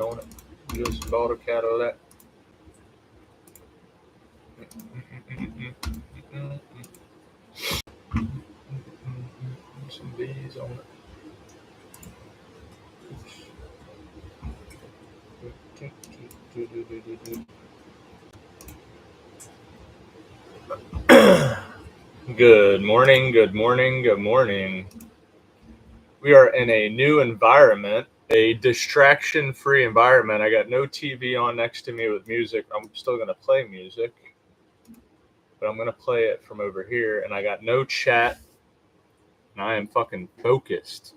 on it. Just bought a Cadillac. Some bees on it. Good morning, good morning, good morning. We are in a new environment, a distraction-free environment. I got no TV on next to me with music. I'm still going to play music, but I'm going to play it from over here. And I got no chat, and I am fucking focused.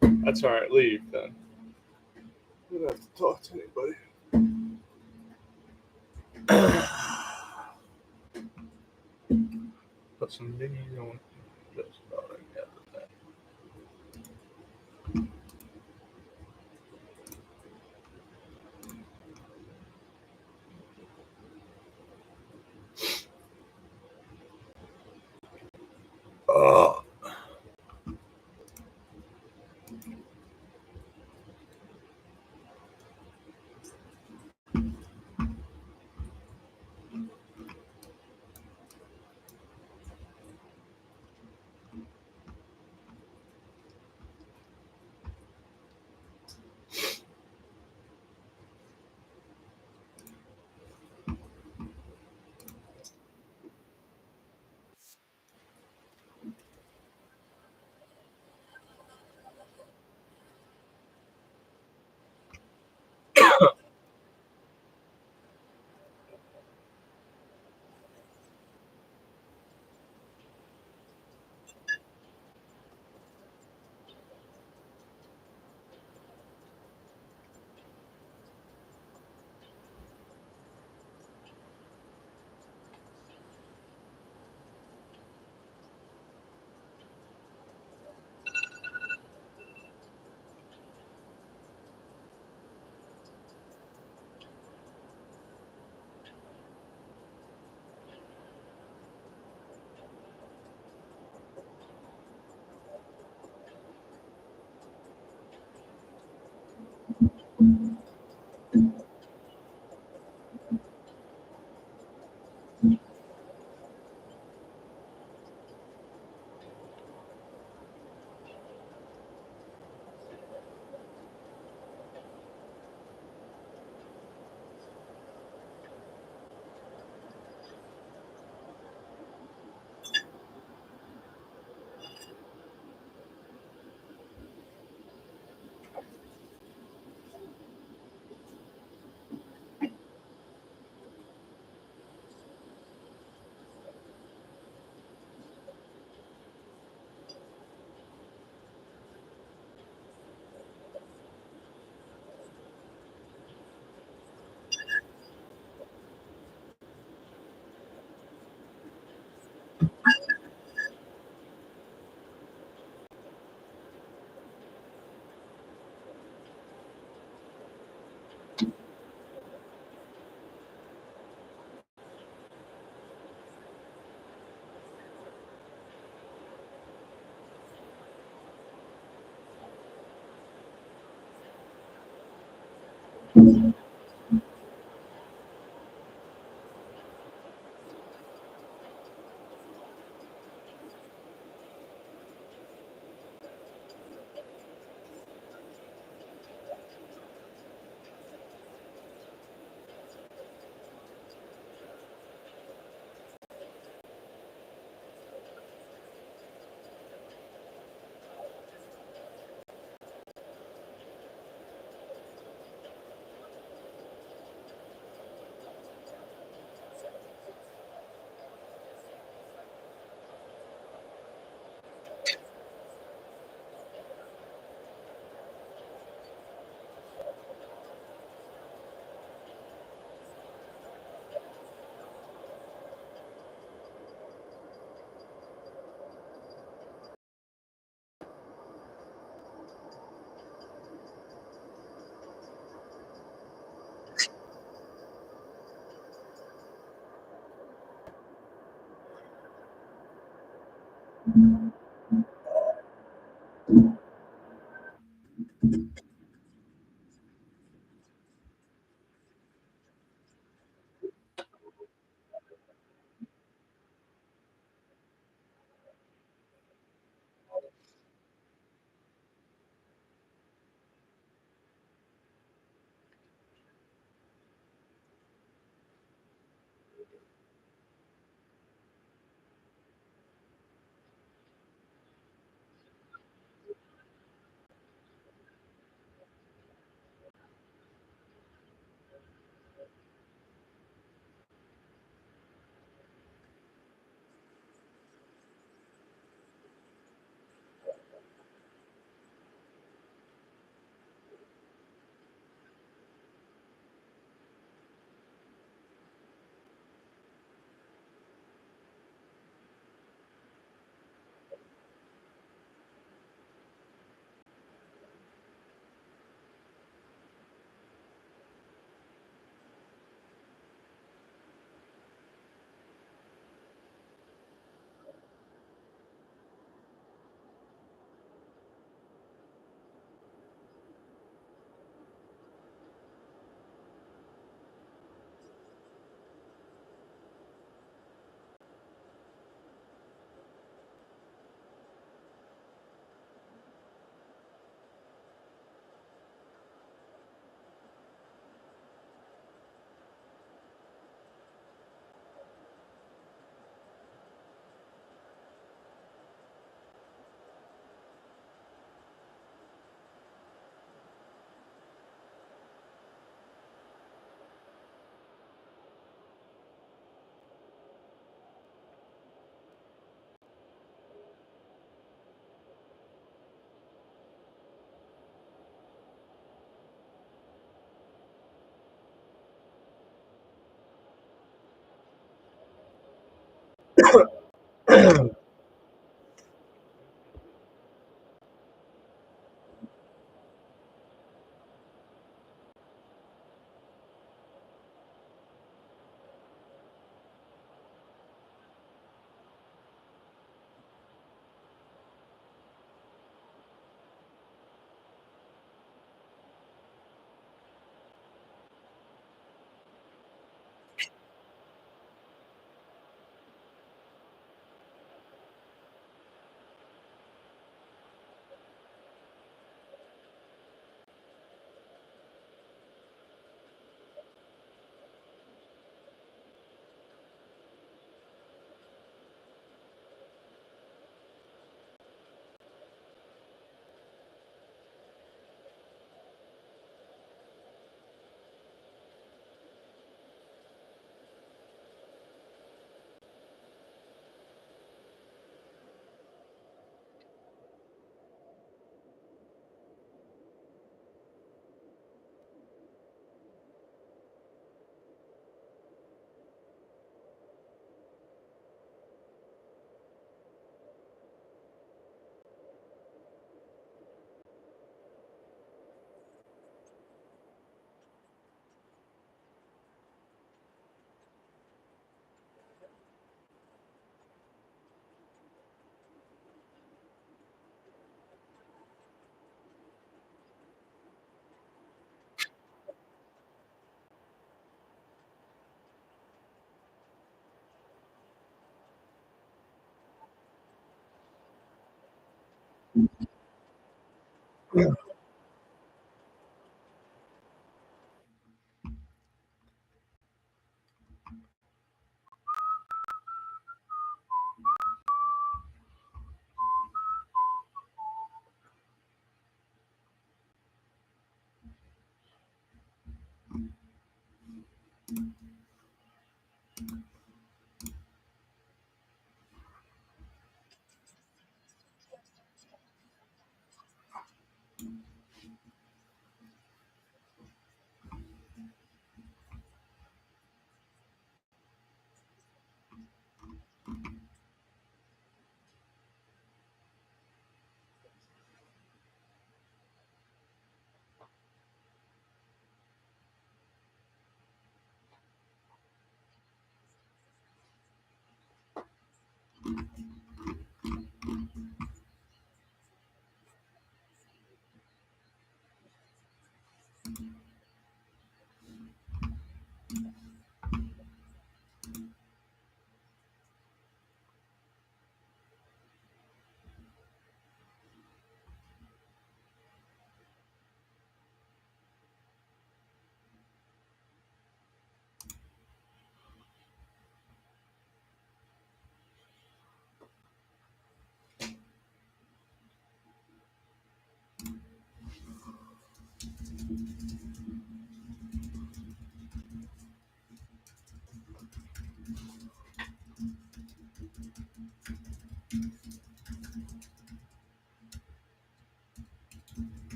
That's all right, leave then. I don't have to talk to anybody. Put some bees on it. Just about like that.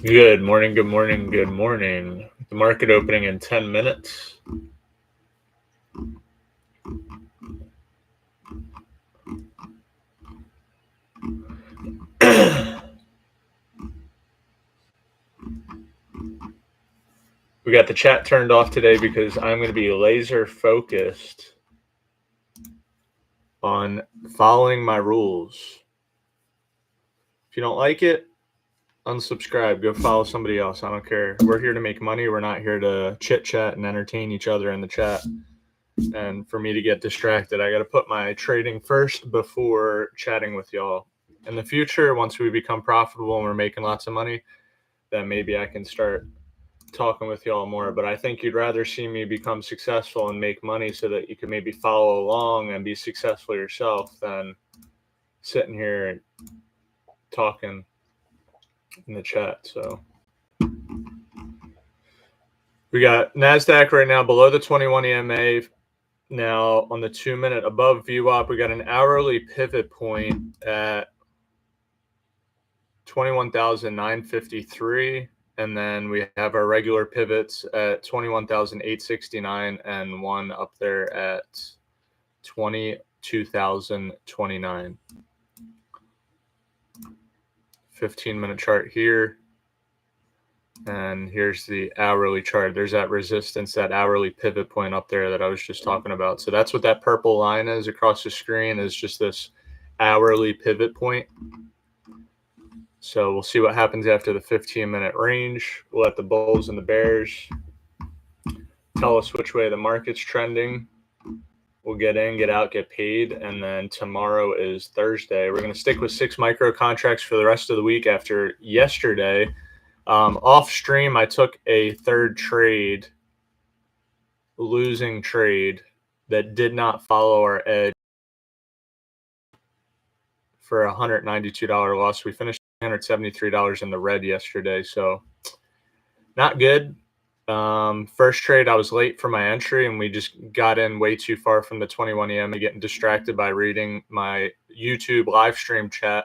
Good morning, good morning, good morning. The market opening in 10 minutes. We got the chat turned off today because I'm going to be laser focused on following my rules. If you don't like it, unsubscribe. Go follow somebody else. I don't care. We're here to make money. We're not here to chit chat and entertain each other in the chat. And for me to get distracted, I got to put my trading first before chatting with y'all. In the future, once we become profitable and we're making lots of money, then maybe I can start talking with y'all more. But I think you'd rather see me become successful and make money so that you can maybe follow along and be successful yourself than sitting here and talking in the chat. So we got Nasdaq right now below the 21 EMA. Now on the 2-minute above VWAP, we got an hourly pivot point at 21,953. And then we have our regular pivots at 21,869 and one up there at 22,029. 15-minute chart here. And here's the hourly chart. There's that resistance, that hourly pivot point up there that I was just talking about. So that's what that purple line is across the screen, is just this hourly pivot point. So we'll see what happens after the 15-minute range. We'll let the bulls and the bears tell us which way the market's trending. We'll get in, get out, get paid, and then tomorrow is Thursday. We're going to stick with 6 micro contracts for the rest of the week after yesterday. Off stream, I took a third trade, losing trade that did not follow our edge for a $192 loss. We finished $173 in the red yesterday, so not good. First trade, I was late for my entry, and we just got in way too far from the 21 EM and getting distracted by reading my YouTube live stream chat.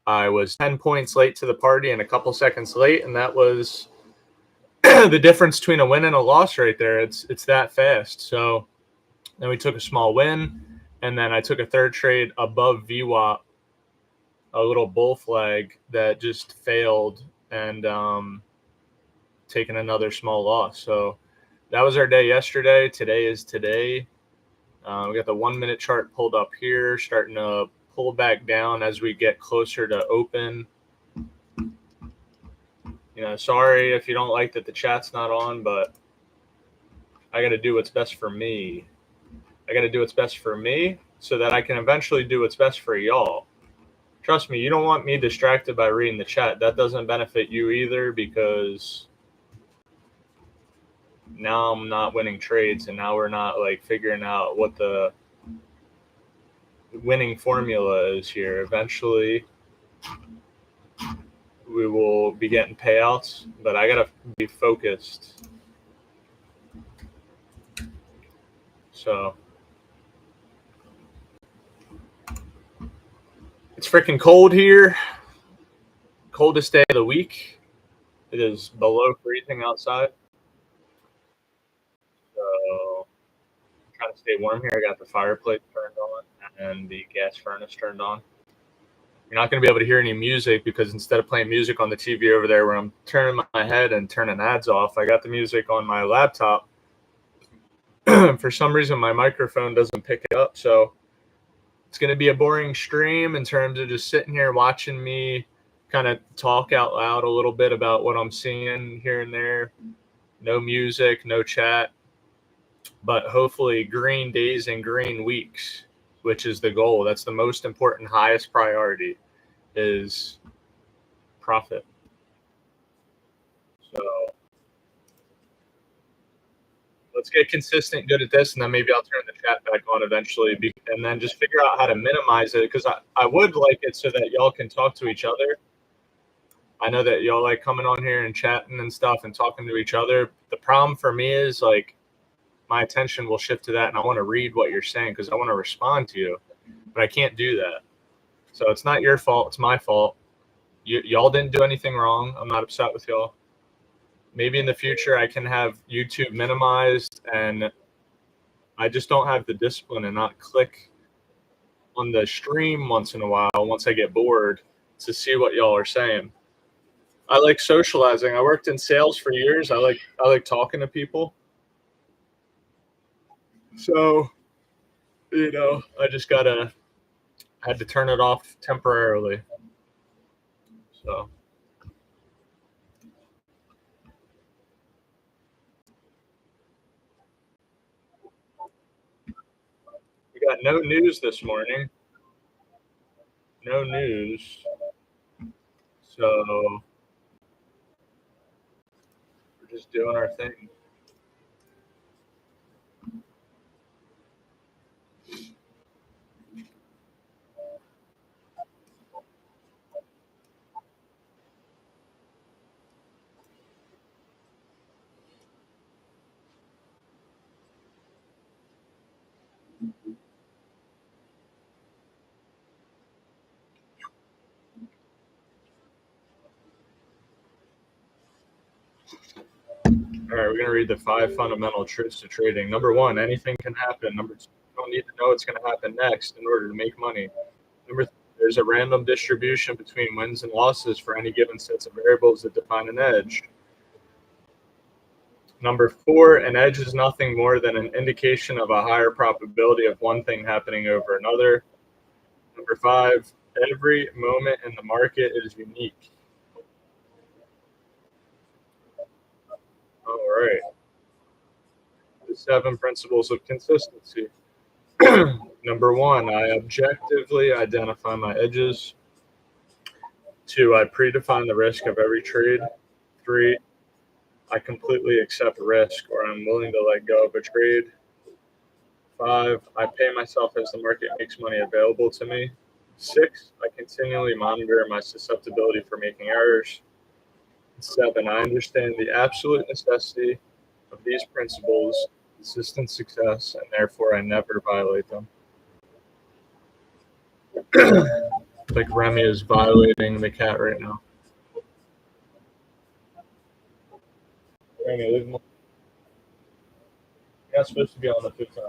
I was 10 points late to the party and a couple seconds late, and that was the difference between a win and a loss right there. It's that fast. So then we took a small win, and then I took a third trade above VWAP, a little bull flag that just failed, and taking another small loss. So that was our day yesterday. Today is today. We got the 1 minute chart pulled up here, starting to pull back down as we get closer to open. Sorry if you don't like that the chat's not on, but I got to do what's best for me. I got to do what's best for me so that I can eventually do what's best for y'all. Trust me, you don't want me distracted by reading the chat. That doesn't benefit you either, because now I'm not winning trades, and now we're not figuring out what the winning formula is here. Eventually we will be getting payouts, but I gotta be focused. So it's freaking cold here. Coldest day of the week. It is below freezing outside. So I'm trying to stay warm here. I got the fireplace turned on and the gas furnace turned on. You're not going to be able to hear any music, because instead of playing music on the TV over there where I'm turning my head and turning ads off, I got the music on my laptop. For some reason, my microphone doesn't pick it up. So it's going to be a boring stream in terms of just sitting here watching me kind of talk out loud a little bit about what I'm seeing here and there. No music, no chat, but hopefully green days and green weeks, which is the goal. That's the most important, highest priority, is profit. So let's get consistent, good at this, and then maybe I'll turn the chat back on eventually, and then just figure out how to minimize it, because I would like it so that y'all can talk to each other. I know that y'all like coming on here and chatting and stuff and talking to each other. The problem for me is my attention will shift to that, and I want to read what you're saying because I want to respond to you, but I can't do that. So it's not your fault. It's my fault. Y'all didn't do anything wrong. I'm not upset with y'all. Maybe in the future I can have YouTube minimized, and I just don't have the discipline and not click on the stream once in a while once I get bored to see what y'all are saying. I like socializing. I worked in sales for years. I like talking to people. So, I just had to turn it off temporarily. So we got no news this morning. No news. So we're just doing our thing. All right, we're going to read the 5 fundamental truths to trading. Number 1, anything can happen. Number 2, you don't need to know what's going to happen next in order to make money. Number 3, there's a random distribution between wins and losses for any given sets of variables that define an edge. Number 4, an edge is nothing more than an indication of a higher probability of one thing happening over another. Number 5, Every moment in the market is unique. All right. The 7 principles of consistency. Number 1, I objectively identify my edges. 2, I predefine the risk of every trade. 3, I completely accept risk, or I'm willing to let go of a trade. 5, I pay myself as the market makes money available to me. 6, I continually monitor my susceptibility for making errors. 7, I understand the absolute necessity of these principles, consistent success, and therefore I never violate them. Like Remy is violating the cat right now. Remy, leave him alone. You're not supposed to be on the 15.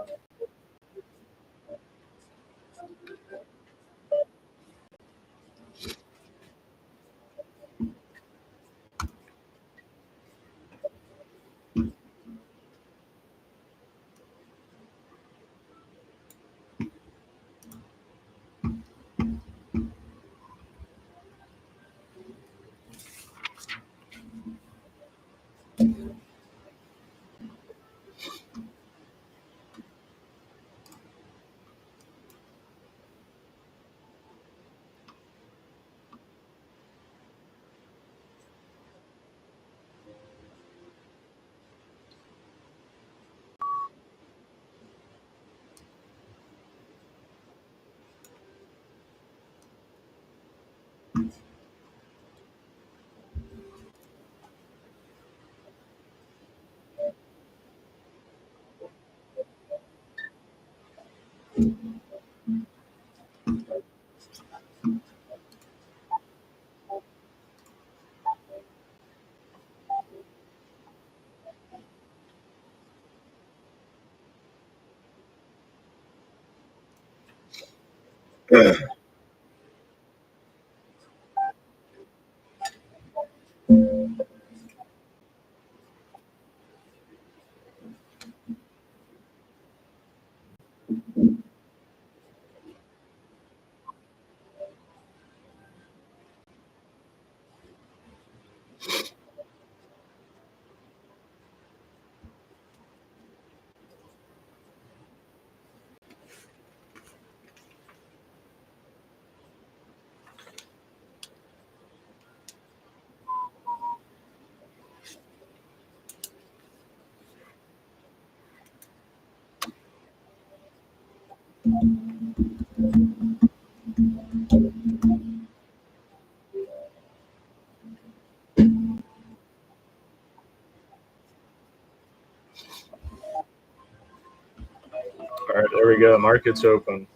All right, there we go. Market's open.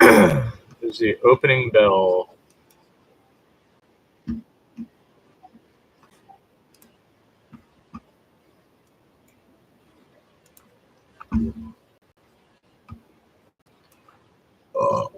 There's the opening bell. Oh.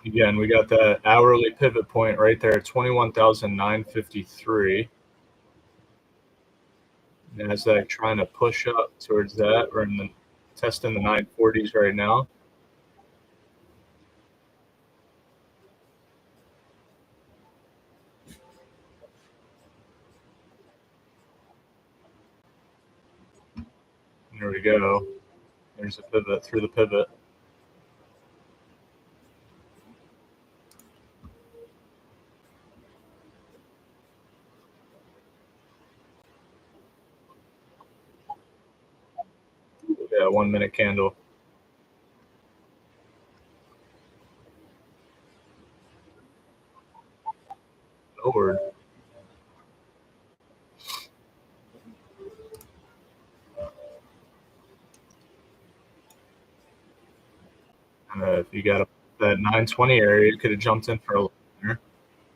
Again, we got that hourly pivot point right there at 21,953. Nasdaq trying to push up towards that. We're in the testing the 940s right now. There we go. There's a pivot through the pivot. Yeah, 1 minute candle. Lord. If you got that 920 area, you could have jumped in for a little there.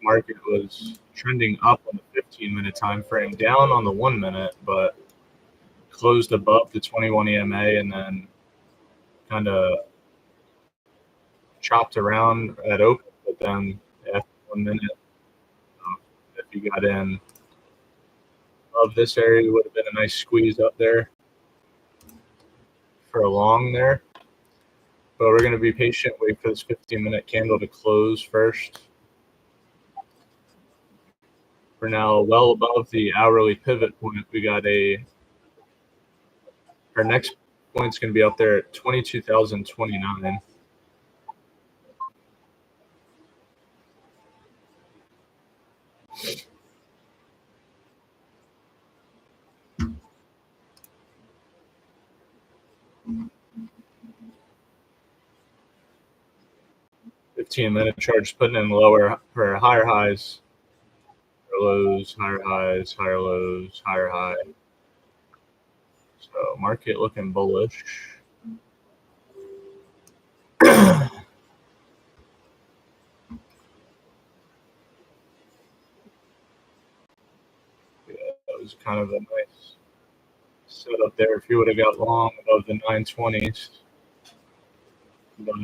Market was trending up on the 15-minute time frame, down on the 1 minute, but closed above the 21 EMA and then kind of chopped around at open. But then after 1 minute, if you got in of this area, would have been a nice squeeze up there for a long there. But we're going to be patient, wait for this 15-minute candle to close first. We're now well above the hourly pivot point. We got our next point's going to be up there at 22,029. $15-minute charge putting in lower or higher highs, higher lows, higher highs, higher lows, higher high. So market looking bullish. Yeah, that was kind of a nice setup there. If you would have got long above the 920s, but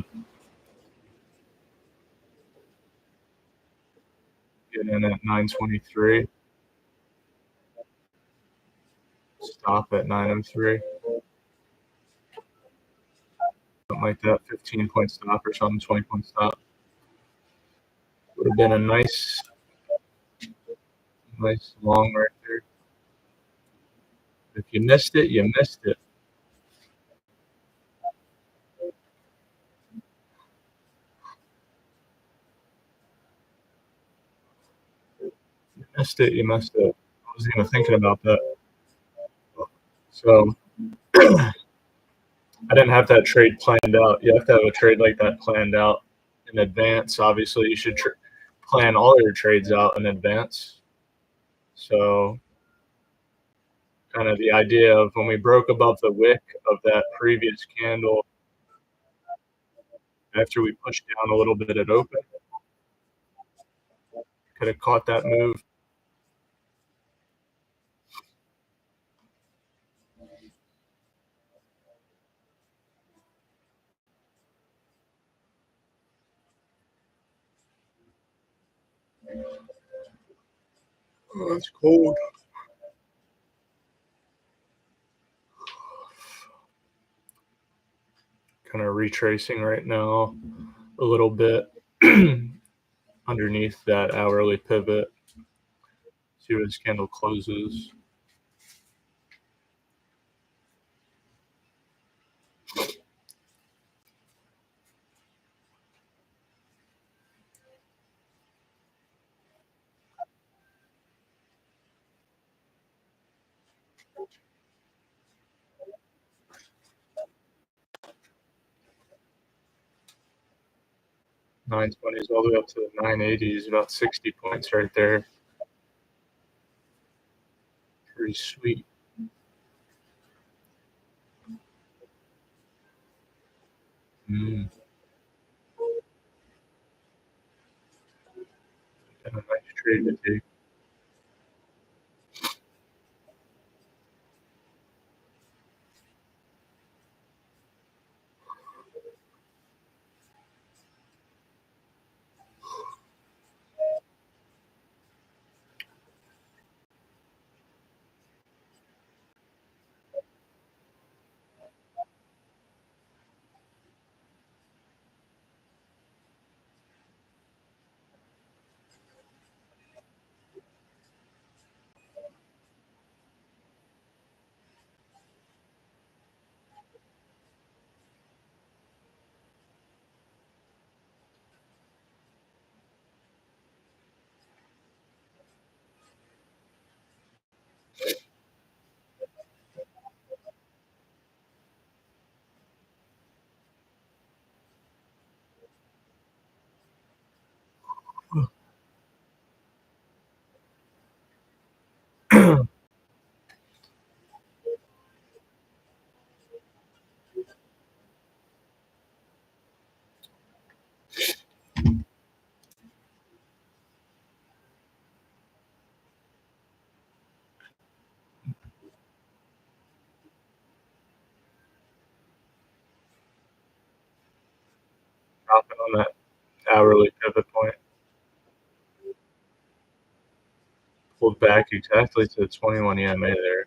get in at 923, stop at 903, something like that. 15-point stop or something, 20-point stop. Would have been a nice long right there. If you missed it, you missed it. You missed it, you missed it. I wasn't even thinking about that. So I didn't have that trade planned out. You have to have a trade like that planned out in advance. Obviously, you should plan all your trades out in advance. So kind of the idea of when we broke above the wick of that previous candle, after we pushed down a little bit at open, could have caught that move. Oh, it's cold. Kind of retracing right now a little bit underneath that hourly pivot. See where this candle closes. $920s all the way up to the $980s, about 60 points right there. Pretty sweet. And a nice trade to take. on that hourly pivot point. Pulled back exactly to the 21 EMA there.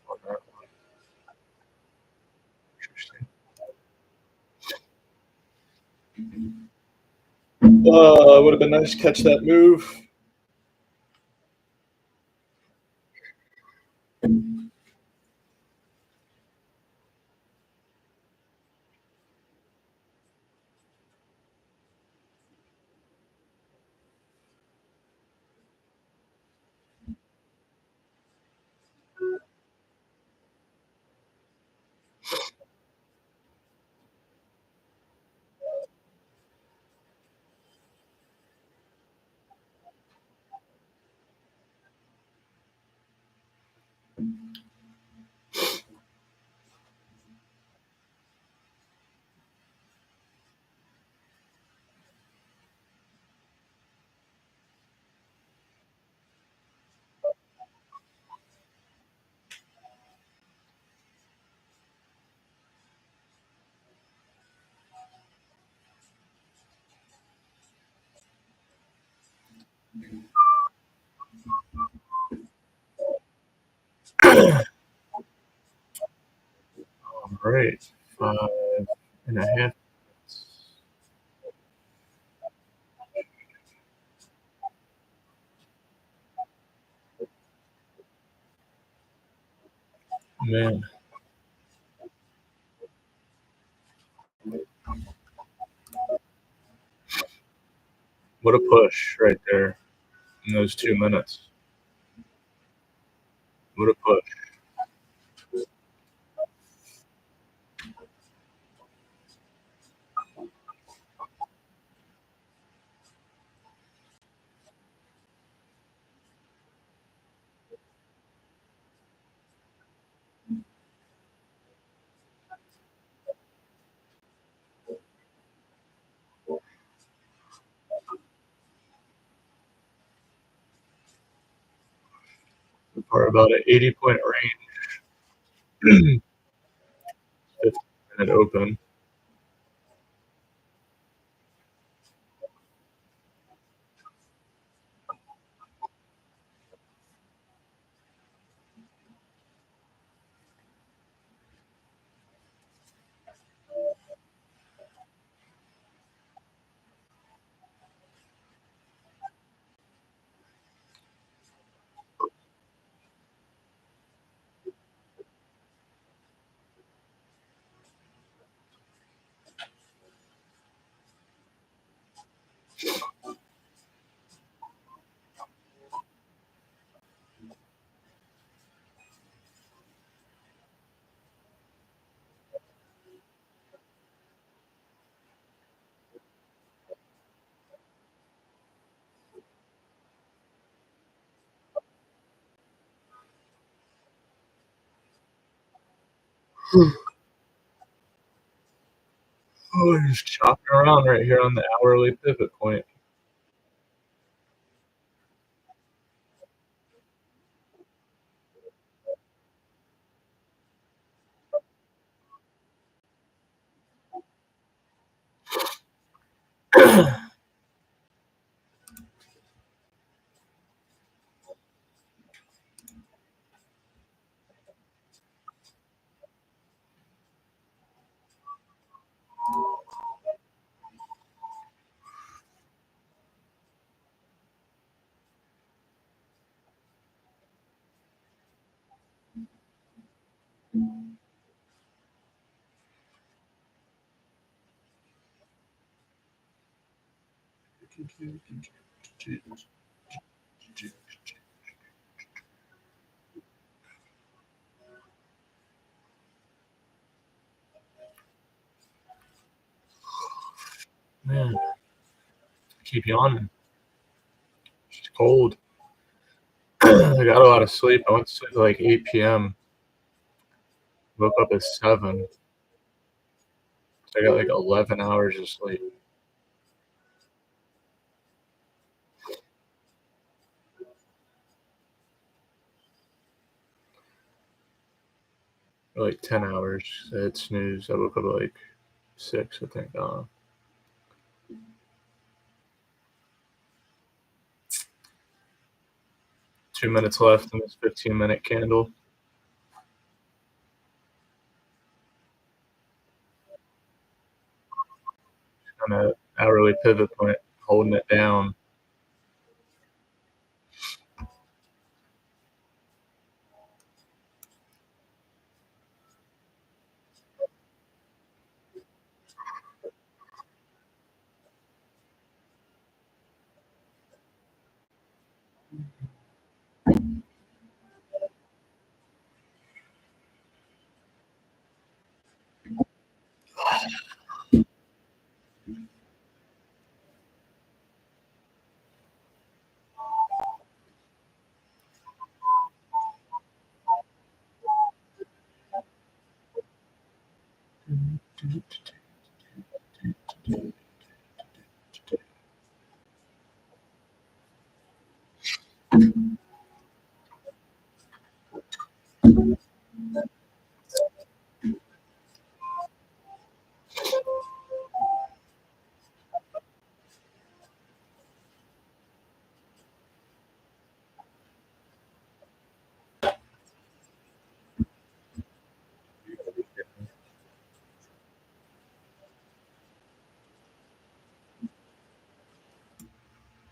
On that one. Interesting. Would have been nice to catch that move. All right, 5.5. Man, what a push right there in those 2 minutes. What a push. For about an 80-point range, 15-minute open. Oh, he's chopping around right here on the hourly pivot point. Man, keep yawning. It's cold. I got a lot of sleep. I went to sleep at like 8 p.m. Woke up at 7. So I got like 11 hours of sleep. like 10 hours. I hit snooze. I woke up at like 6, I think. 2 minutes left in this 15-minute candle. On an hourly pivot point, holding it down.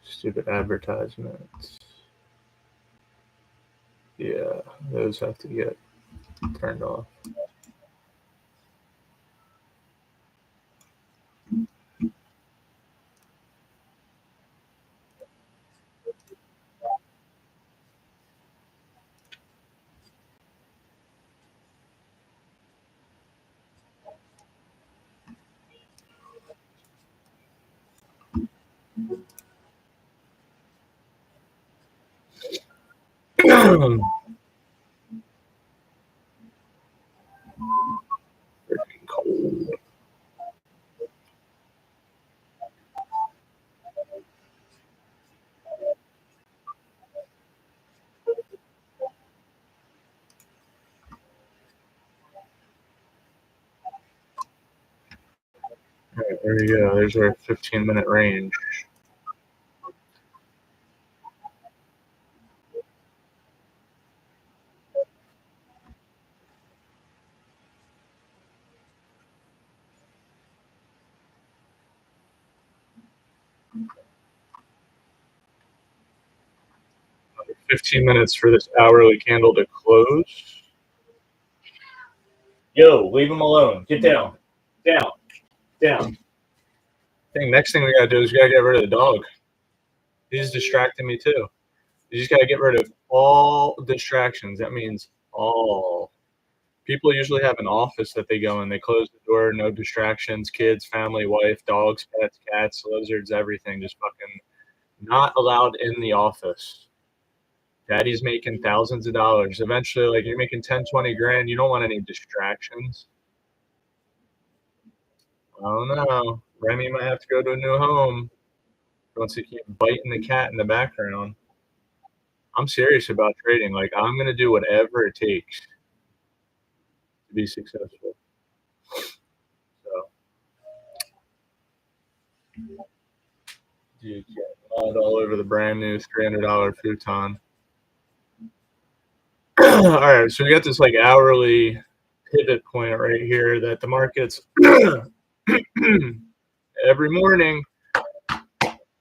Stupid advertisements. Yeah, those have to get turned off. Freaking cold. All right, there you go. There's our 15-minute range. Another 15 minutes for this hourly candle to close. Yo, leave him alone. Get down. Down. Down. Next thing we gotta do is we gotta get rid of the dog. He's distracting me too. You just gotta get rid of all distractions. That means all. People usually have an office that they go in. They close the door, no distractions, kids, family, wife, dogs, pets, cats, lizards, everything. Just fucking not allowed in the office. Daddy's making thousands of dollars. Eventually, like you're making 10, 20 grand. You don't want any distractions. I don't know. Remy might have to go to a new home. He wants to keep biting the cat in the background. I'm serious about trading. Like I'm gonna do whatever it takes to be successful. So, dude, get mud all over the brand new $300 futon. All right, so we got this like hourly pivot point right here that the markets every morning.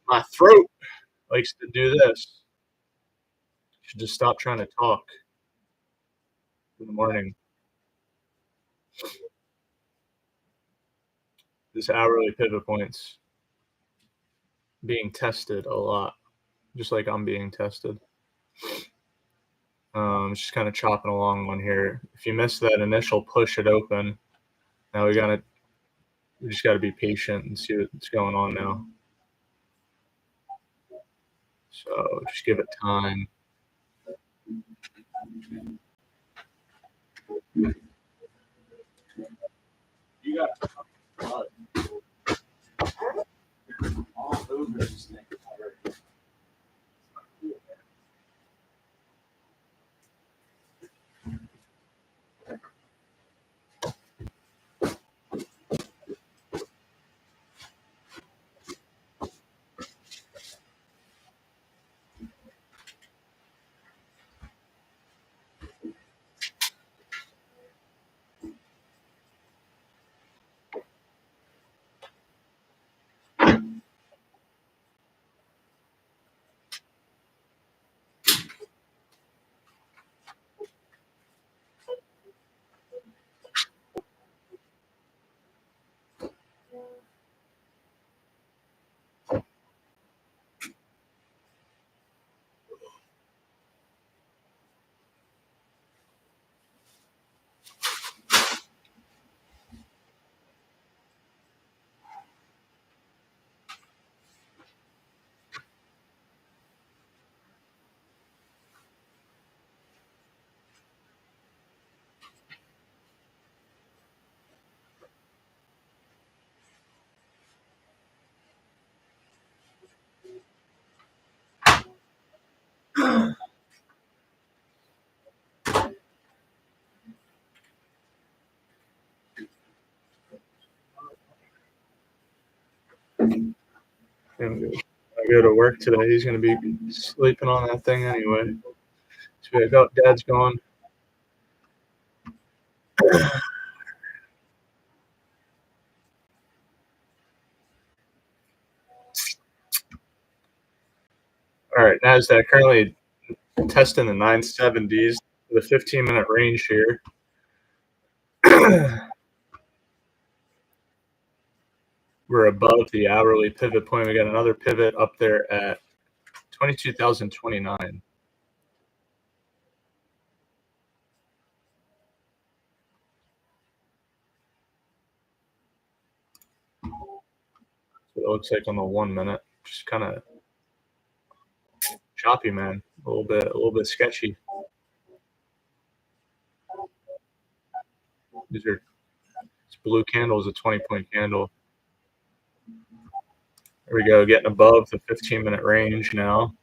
My throat likes to do this. Should just stop trying to talk in the morning. This hourly pivot points being tested a lot, just like I'm being tested. Just kind of chopping along on here. If you missed that initial push it open, now we just gotta be patient and see what's going on now. So just give it time. You got all over this thing already. I go to work today. He's going to be sleeping on that thing anyway. So like, oh, Dad's gone. All right, Nasdaq currently testing the 970s, the 15-minute range here. We're above the hourly pivot point. We got another pivot up there at 22,029. It looks like on the 1 minute, just kind of choppy, man. A little bit sketchy. This blue candle is a 20-point candle. There we go, getting above the 15-minute range now.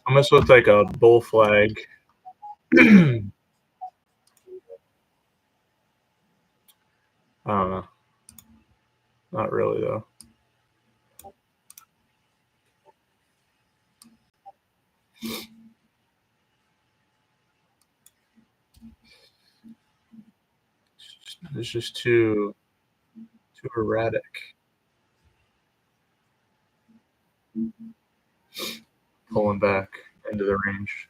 Almost looks like a bull flag. I don't know. Not really, though. It's just too erratic. Pulling back into the range.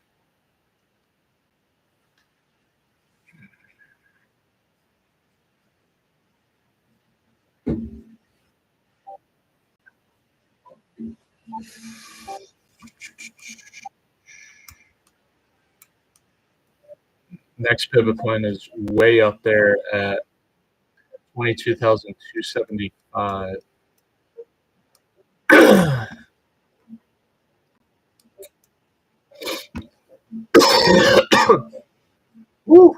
Next pivot point is way up there at 22,275. Woo!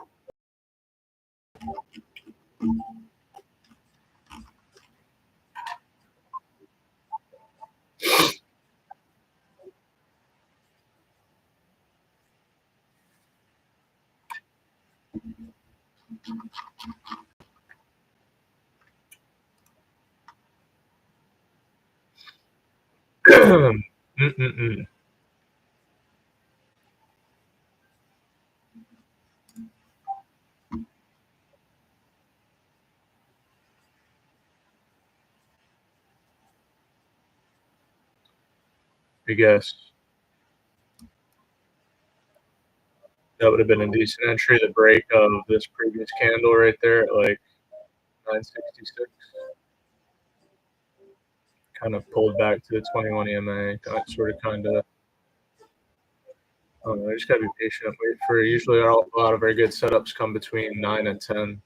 I guess that would have been a decent entry. The break of this previous candle right there at like 966. Kind of pulled back to the 21 EMA. Kind of. I just gotta be patient. Wait for usually a lot of very good setups come between 9 and 10.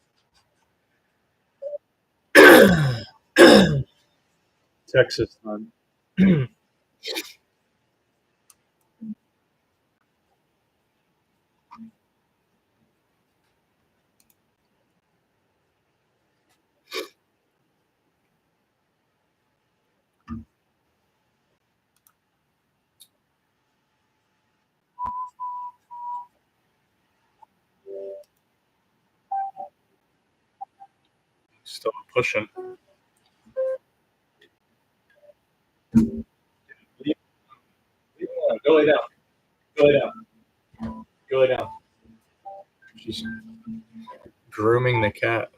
Texas time. Still pushing. Go lay down. Go lay down. Go lay down. She's grooming the cat.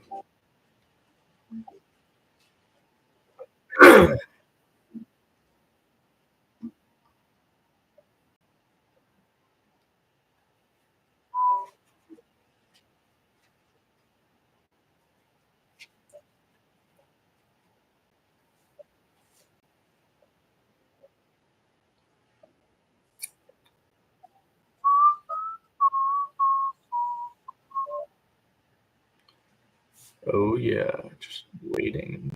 Oh yeah, just waiting.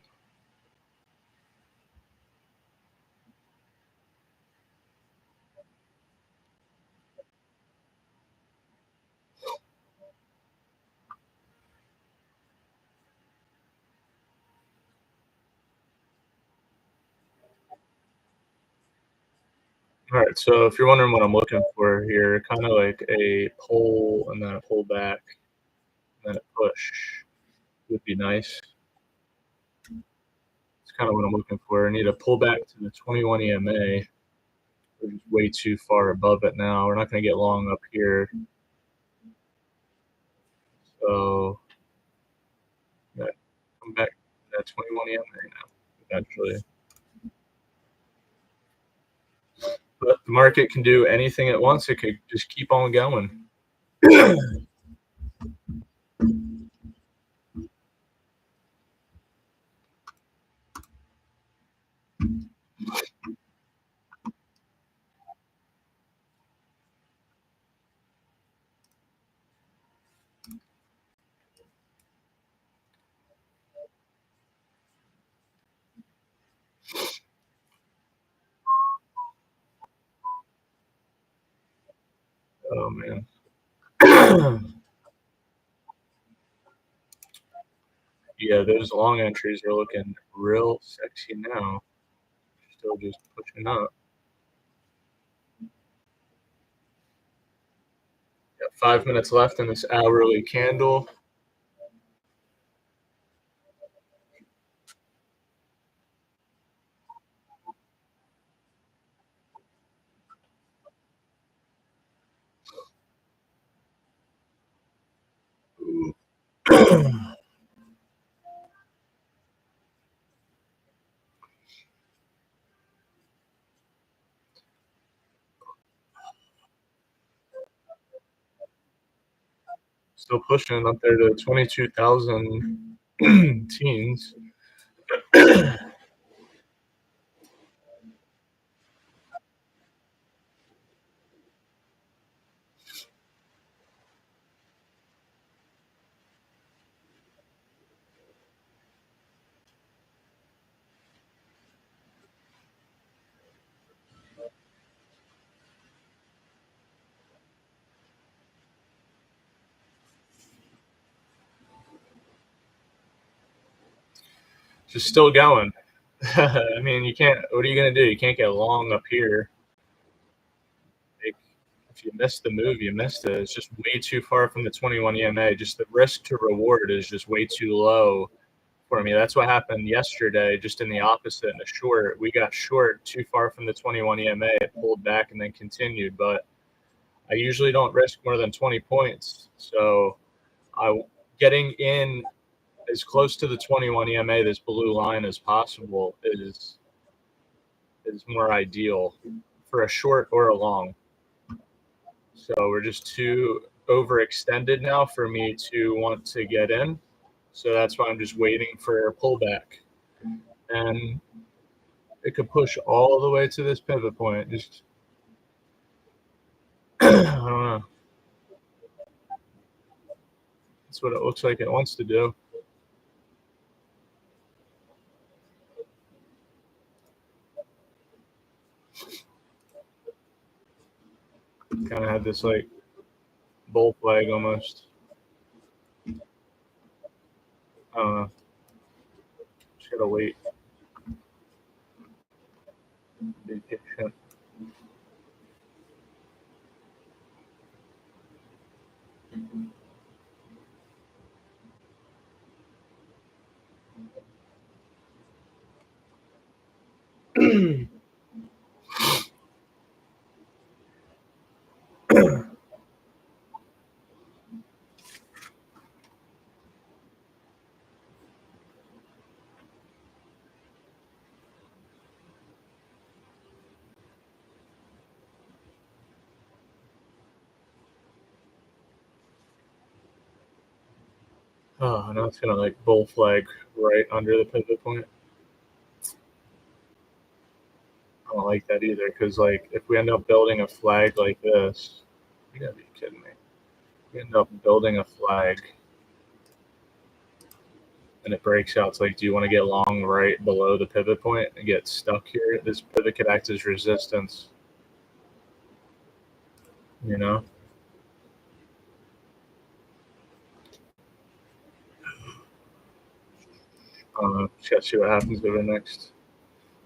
All right, so if you're wondering what I'm looking for here, kind of like a pull and then a pull back and then a push would be nice. kind of what I'm looking for. I need a pullback to the 21 EMA. We're just way too far above it now. We're not going to get long up here. So, yeah, come back to that 21 EMA now, eventually. But the market can do anything at once. It could just keep on going. Oh, man. Yeah, those long entries are looking real sexy now. Still just pushing up. Got 5 minutes left in this hourly candle. Still pushing up there to 22,000 teens. Just still going. I mean, you can't. What are you gonna do? You can't get long up here. Like, if you missed the move, you missed it. It's just way too far from the 21 EMA. Just the risk to reward is just way too low for me. That's what happened yesterday. Just in the opposite, in the short, we got short too far from the 21 EMA. It pulled back and then continued. But I usually don't risk more than 20 points. So getting in as close to the 21 EMA, this blue line, as possible is more ideal for a short or a long. So we're just too overextended now for me to want to get in. So that's why I'm just waiting for a pullback. And it could push all the way to this pivot point. Just I don't know. That's what it looks like it wants to do. Kind of had this like bull flag almost. I don't know. Just gotta wait. Be patient. Oh, now it's gonna like bull flag right under the pivot point. I don't like that either, because like if we end up building a flag like this, you gotta be kidding me. We end up building a flag and it breaks out. It's like, do you want to get long right below the pivot point and get stuck here? This pivot could act as resistance. You know? Just gotta see what happens over the next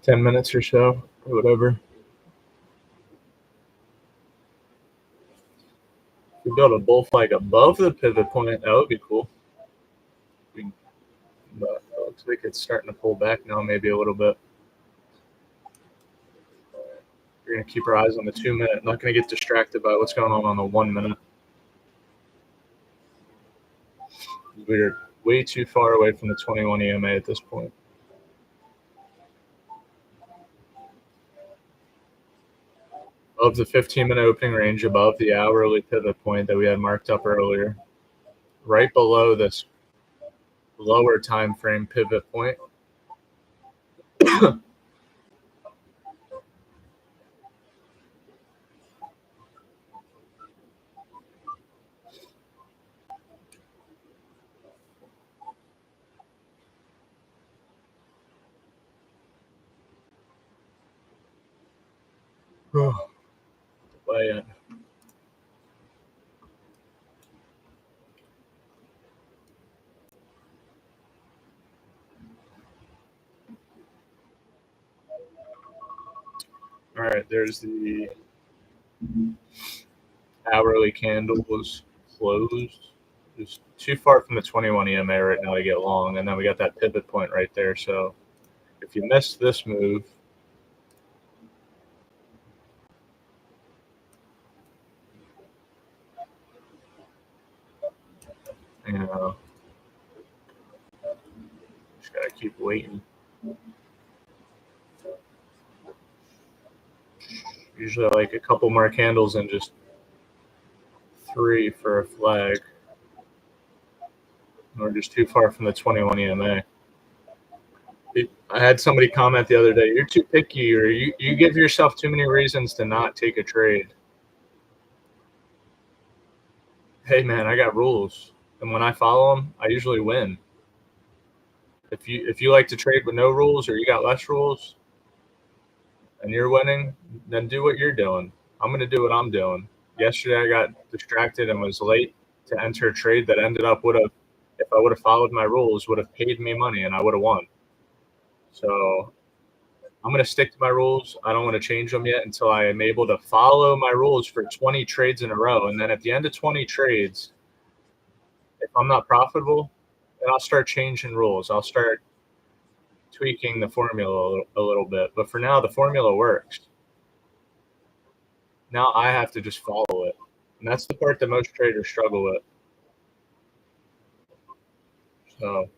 10 minutes or so, or whatever. If we build a bull flag above the pivot point, that would be cool. But Looks like it's starting to pull back now, maybe a little bit. We're going to keep our eyes on the 2 minute. Not going to get distracted by what's going on the 1 minute. We're way too far away from the 21 EMA at this point. Of the 15-minute opening range, above the hourly pivot point that we had marked up earlier, right below this lower time frame pivot point. Play All right, there's the hourly candle was closed. It's too far from the 21 EMA right now to get long, and then we got that pivot point right there. So if you missed this move, you know, just gotta keep waiting. Usually I like a couple more candles and just 3 for a flag. We're just too far from the 21 EMA. I had somebody comment the other day, you're too picky, or you give yourself too many reasons to not take a trade. Hey man, I got rules, and when I follow them, I usually win. If you like to trade with no rules, or you got less rules and you're winning, then do what you're doing. I'm going to do what I'm doing. Yesterday I got distracted and was late to enter a trade that ended up if I would have followed my rules, would have paid me money and I would have won. So I'm going to stick to my rules. I don't want to change them yet until I am able to follow my rules for 20 trades in a row. And then at the end of 20 trades, if I'm not profitable, then I'll start changing rules. I'll start tweaking the formula a little bit. But for now, the formula works. Now I have to just follow it. And that's the part that most traders struggle with. So,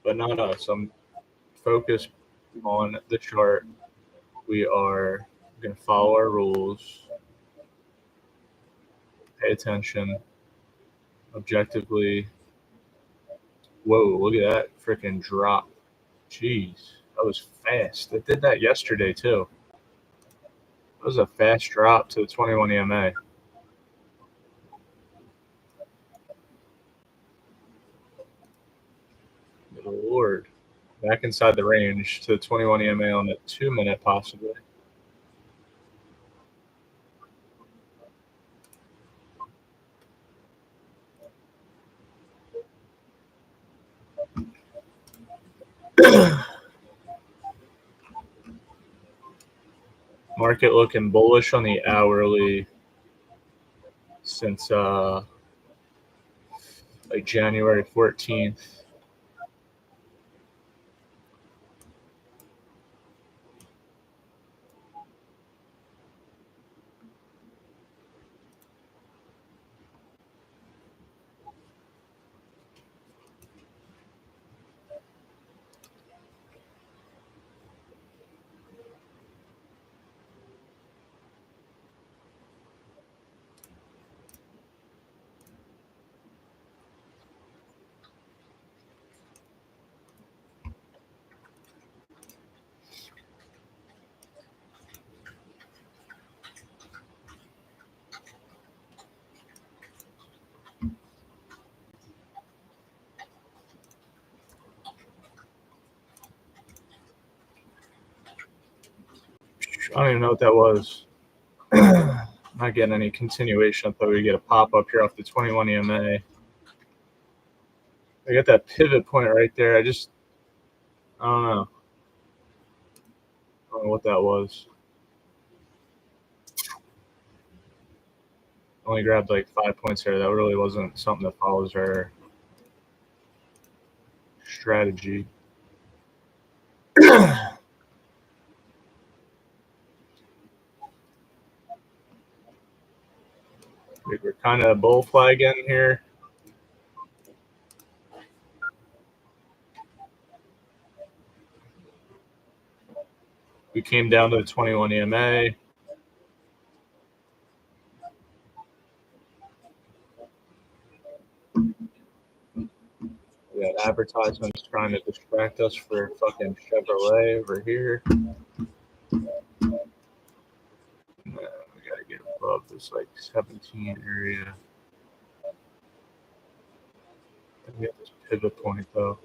but not us. I'm focused on the chart. We are going to follow our rules, pay attention, objectively. Whoa, look at that freaking drop. Jeez, that was fast. It did that yesterday too. That was a fast drop to the 21 EMA. Good Lord. Back inside the range to the 21 EMA on the 2 minute possibly. Market looking bullish on the hourly since like January 14th. I don't even know what that was. Not getting any continuation. I thought we'd get a pop up here off the 21 EMA. I got that pivot point right there. I don't know. I don't know what that was. Only grabbed like 5 points here. That really wasn't something that follows our strategy. We were kind of bull flagging here. We came down to the 21 EMA. We had advertisements trying to distract us for fucking Chevrolet over here. We gotta get above this like 17 area. We have this pivot point though.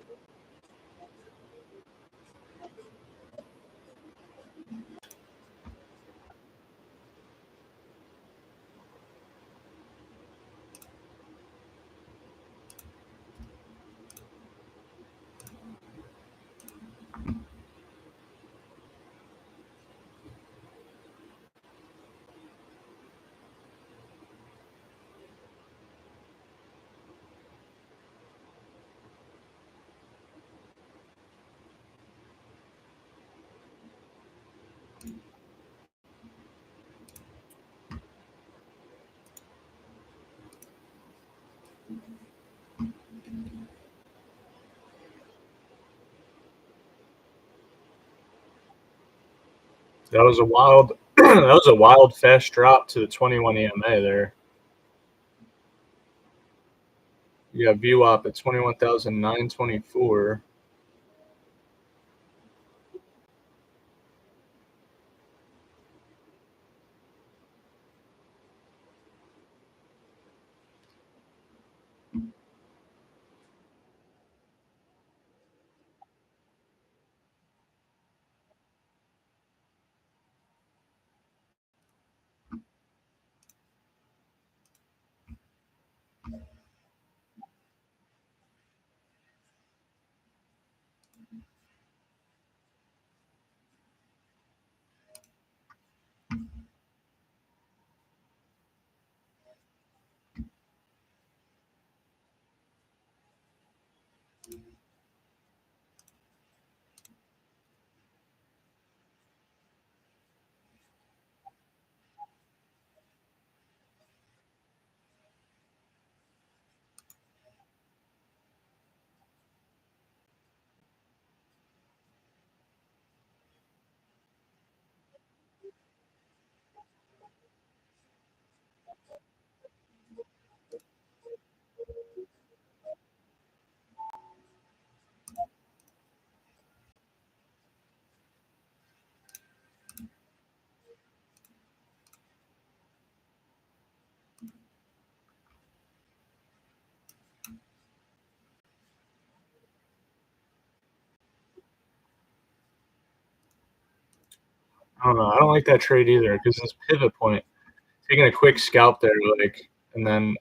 That was a wild that was a wild fast drop to the 21 EMA there. You got VWAP at 21,924. I don't know. I don't like that trade either because this pivot point, taking a quick scalp there, like, and then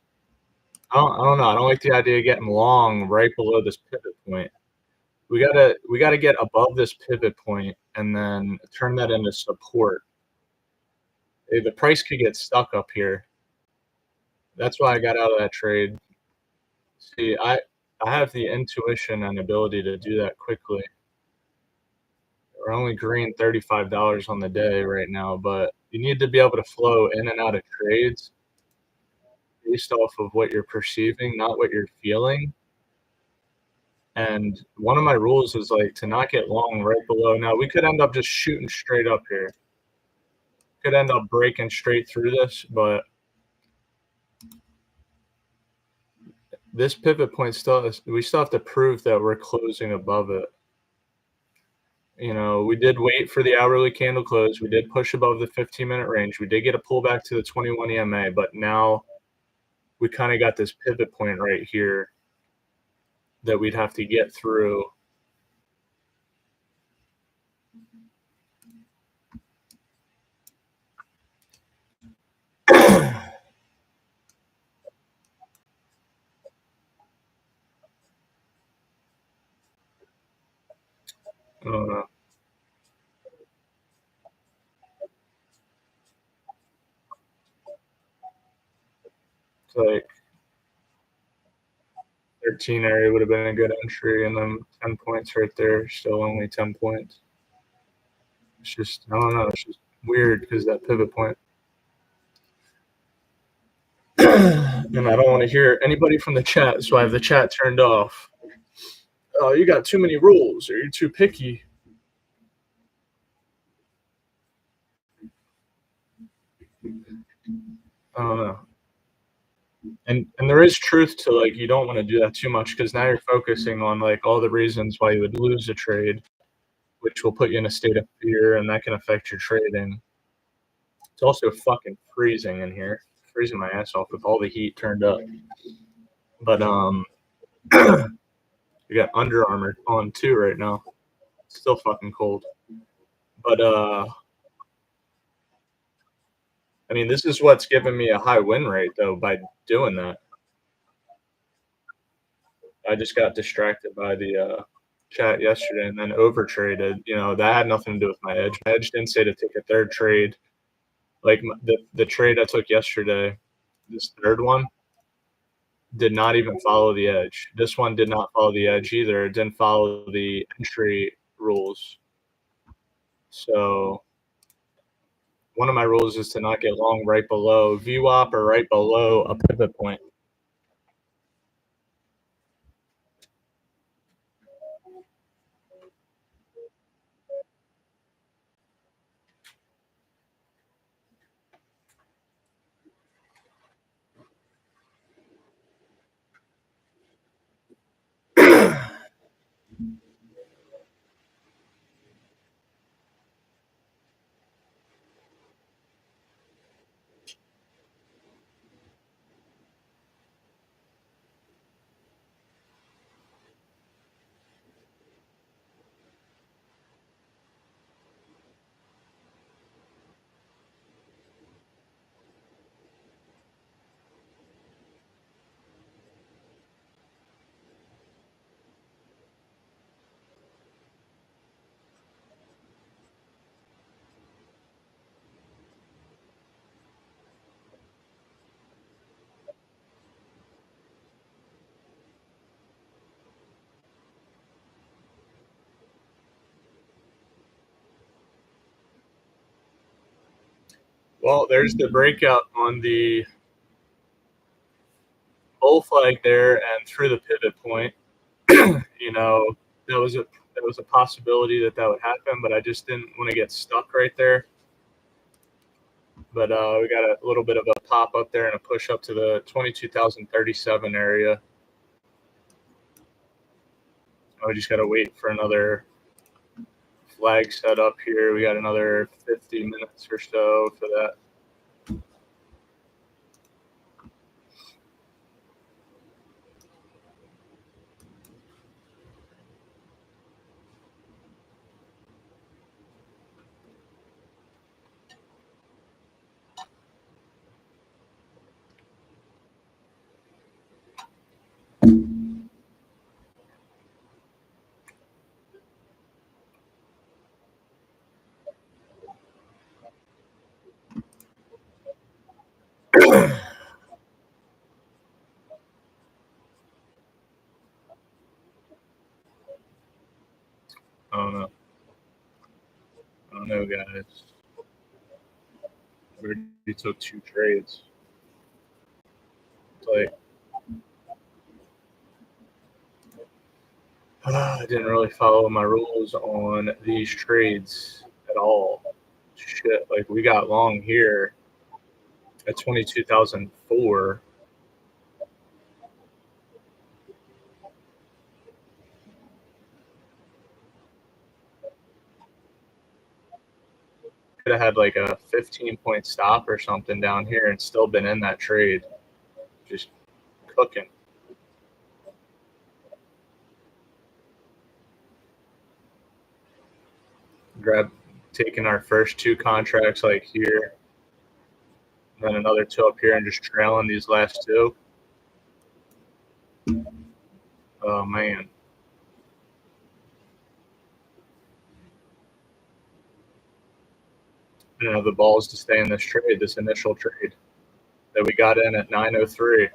I don't know. I don't like the idea of getting long right below this pivot point. We gotta get above this pivot point and then turn that into support. The price could get stuck up here. That's why I got out of that trade. See, I have the intuition and ability to do that quickly. We're only green $35 on the day right now, but you need to be able to flow in and out of trades based off of what you're perceiving, not what you're feeling. And one of my rules is like to not get long right below. Now we could end up just shooting straight up here. Could end up breaking straight through this, but this pivot point we still have to prove that we're closing above it. You know, we did wait for the hourly candle close. We did push above the 15-minute range. We did get a pullback to the 21 EMA, but now we kind of got this pivot point right here that we'd have to get through. I don't know. like 13 area would have been a good entry, and then 10 points right there, still only 10 points. It's just, I don't know, it's just weird because that pivot point. And I don't want to hear anybody from the chat, so I have the chat turned off. Oh, you got too many rules, or you're too picky. I don't know. And there is truth to, like, you don't want to do that too much because now you're focusing on like all the reasons why you would lose a trade, which will put you in a state of fear, and that can affect your trading. It's also fucking freezing in here, freezing my ass off with all the heat turned up. But we got Under Armour on too right now. It's still fucking cold. But I mean, this is what's giving me a high win rate though by doing that. I just got distracted by the chat yesterday and then over traded. You know, that had nothing to do with my edge. My edge didn't say to take a third trade. Like the trade I took yesterday, this third one did not even follow the edge. This one did not follow the edge either. It didn't follow the entry rules. So one of my rules is to not get long right below VWAP or right below a pivot point. Well, there's the breakout on the bull flag there and through the pivot point. You know, that was a possibility that would happen, but I just didn't want to get stuck right there. But we got a little bit of a pop up there and a push up to the 22,037 area. We just got to wait for another flag set up here. We got another 50 minutes or so for that. I don't know. I don't know, guys. We already took 2 trades. It's like, I didn't really follow my rules on these trades at all. Shit, like we got long here at 22,004. Could have had like a 15-point stop or something down here and still been in that trade. Just cooking. Taking our first 2 contracts like here, and then another 2 up here, and just trailing these last 2. Oh man. I didn't have the balls to stay in this trade, this initial trade. that we got in at 9:03.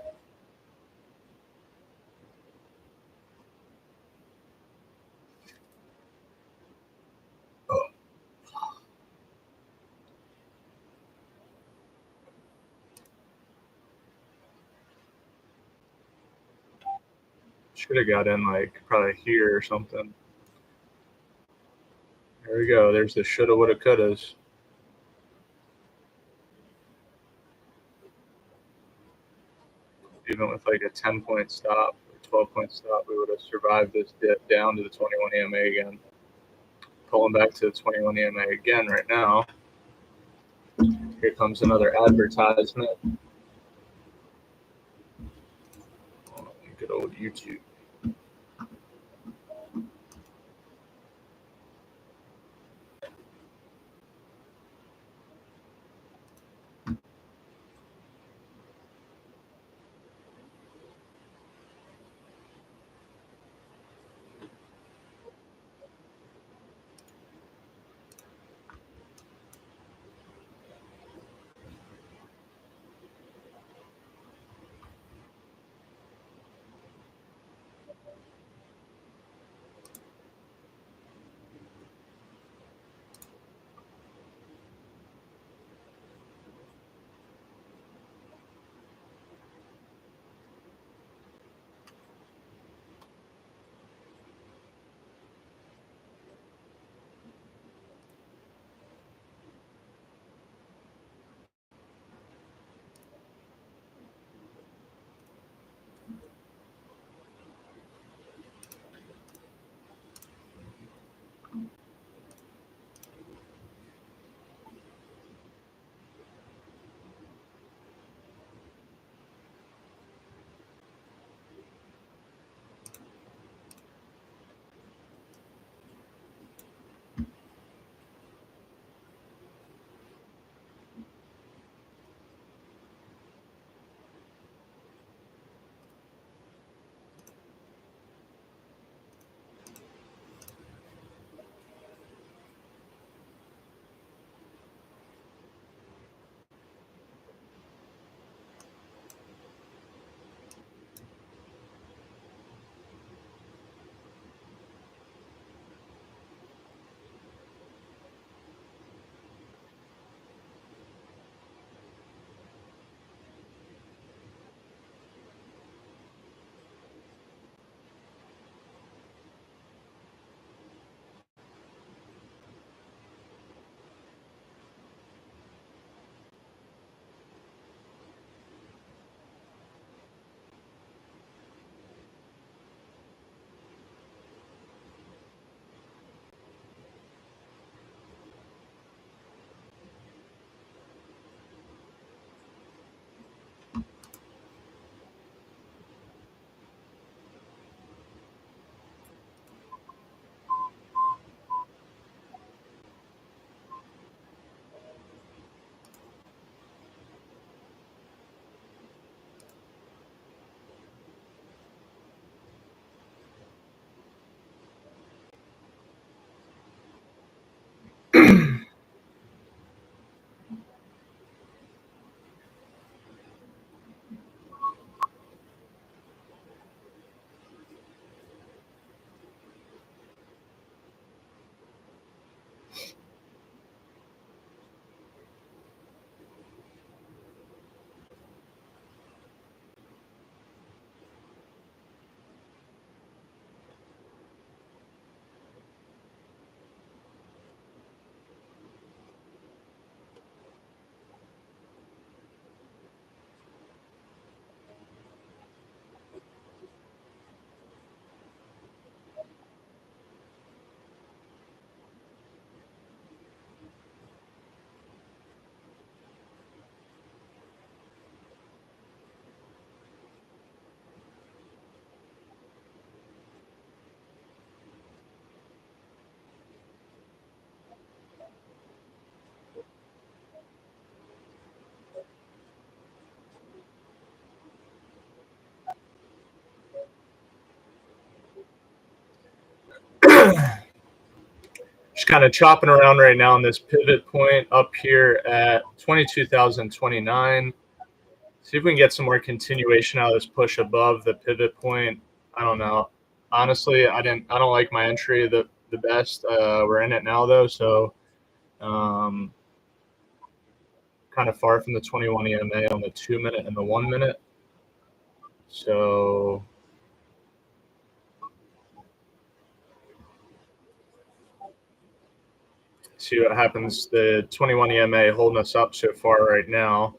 Should have got in like probably here or something. There we go. There's the shoulda, woulda, couldas. Even with like a 10-point stop or 12-point stop, we would have survived this dip down to the 21 EMA again. Pulling back to the 21 EMA again right now. Here comes another advertisement. Oh, good old YouTube. Just kind of chopping around right now on this pivot point up here at 22,029. See if we can get some more continuation out of this push above the pivot point. I don't know. Honestly, I don't like my entry the best. We're in it now though, so kind of far from the 21 EMA on the 2 minute and the 1 minute. So see what happens. The 21 EMA holding us up so far right now.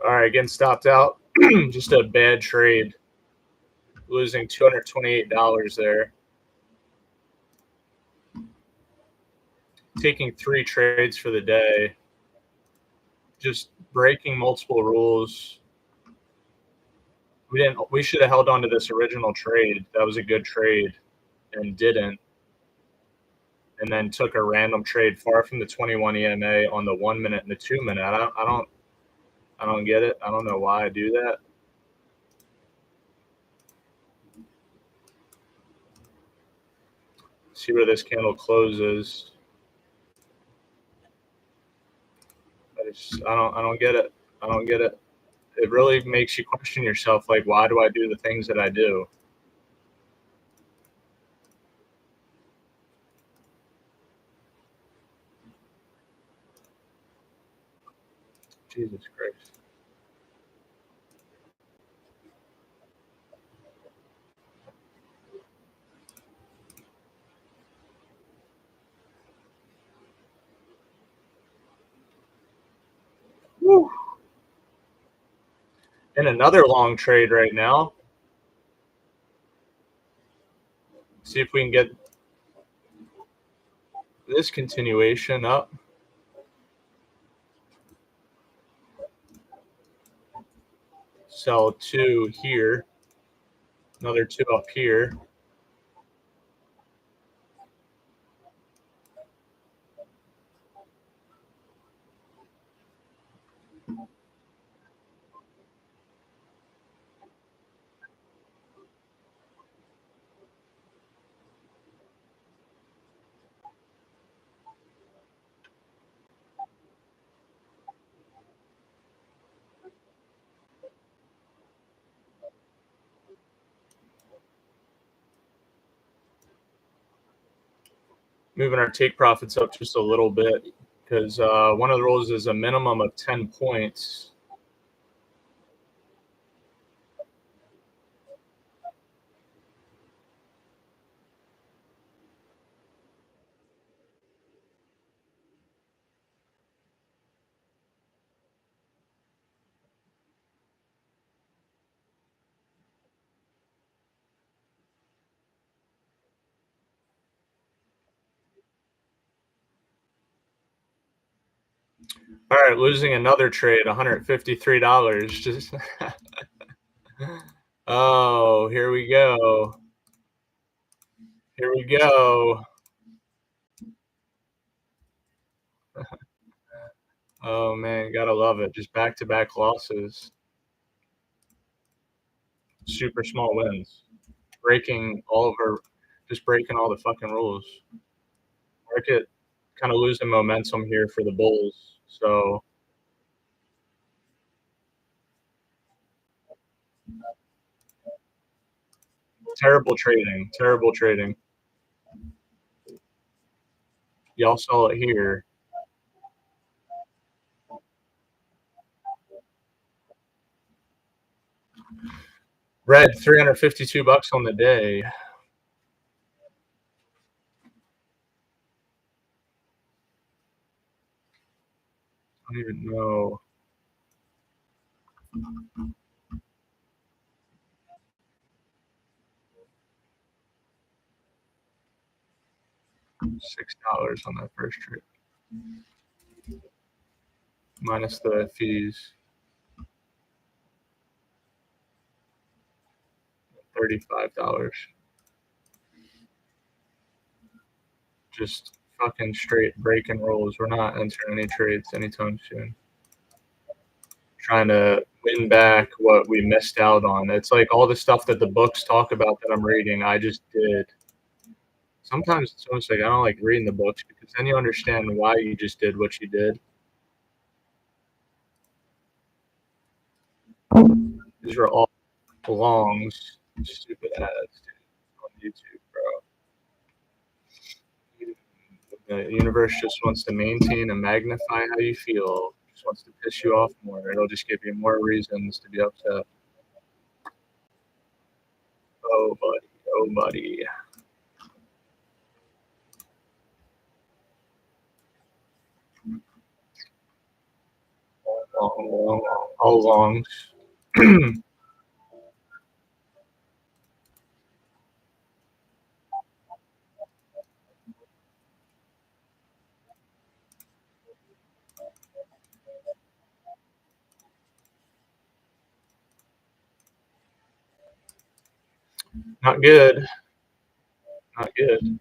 All right, getting stopped out. Just a bad trade. Losing $228 there. Taking 3 trades for the day. Just breaking multiple rules. We should have held on to this original trade. That was a good trade and didn't. And then took a random trade far from the 21 EMA on the 1 minute and the 2 minute. I don't get it. I don't know why I do that. See where this candle closes. I don't get it. I don't get it. It really makes you question yourself, like, why do I do the things that I do? Jesus Christ. Woo. And another long trade right now. See if we can get this continuation up. Sell 2 here. Another 2 up here. Moving our take profits up just a little bit because one of the rules is a minimum of 10 points. All right, losing another trade, $153. Just oh, here we go. Here we go. Oh man, gotta love it. Just back-to-back losses. Super small wins. Breaking all the fucking rules. Market kind of losing momentum here for the bulls. So terrible trading. Terrible trading. Y'all saw it here. Red, $352 on the day. don't even know. $6 on that first trade, minus the fees. $35. Just fucking straight breaking rolls. We're not entering any trades anytime soon. Trying to win back what we missed out on. It's like all the stuff that the books talk about that I'm reading, I just did. Sometimes it's almost like I don't like reading the books because then you understand why you just did what you did. These are all longs. Stupid ads on YouTube, bro. The universe just wants to maintain and magnify how you feel. Just wants to piss you off more. It'll just give you more reasons to be upset. Oh, buddy. Oh, buddy. All longs. Not good. Not good.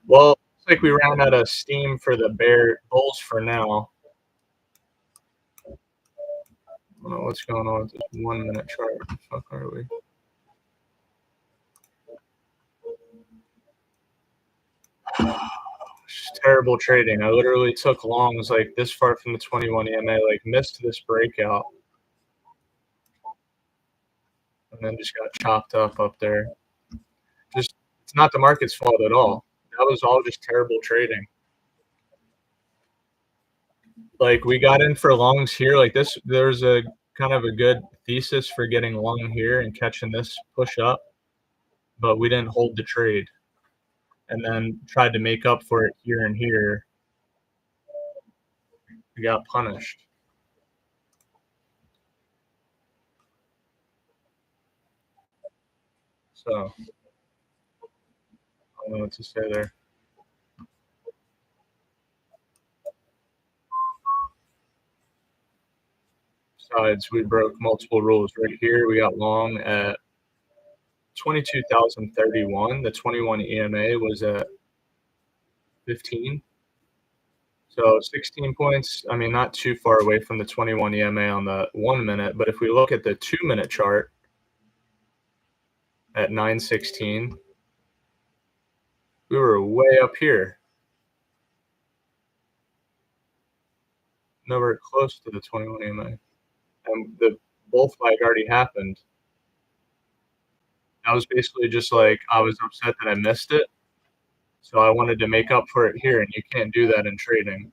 Well, looks like we ran out of steam for the bulls for now. I don't know what's going on with this 1 minute chart. What the fuck are we? Terrible trading. I literally took longs like this far from the 21 EMA, like missed this breakout, and then just got chopped up there. Just it's not the market's fault at all. That was all just terrible trading. Like we got in for longs here, like this. There's a kind of a good thesis for getting long here and catching this push up, but we didn't hold the trade, and then tried to make up for it here and here. We got punished. So I don't know what to say there. Besides, we broke multiple rules. Right here, we got long at 22,031. The 21 EMA was at 15. So 16 points. I mean, not too far away from the 21 EMA on the 1 minute. But if we look at the 2 minute chart at 916, we were way up here. Nowhere close to the 21 EMA. And the bull flag already happened. I was basically just like, I was upset that I missed it. So I wanted to make up for it here, and you can't do that in trading.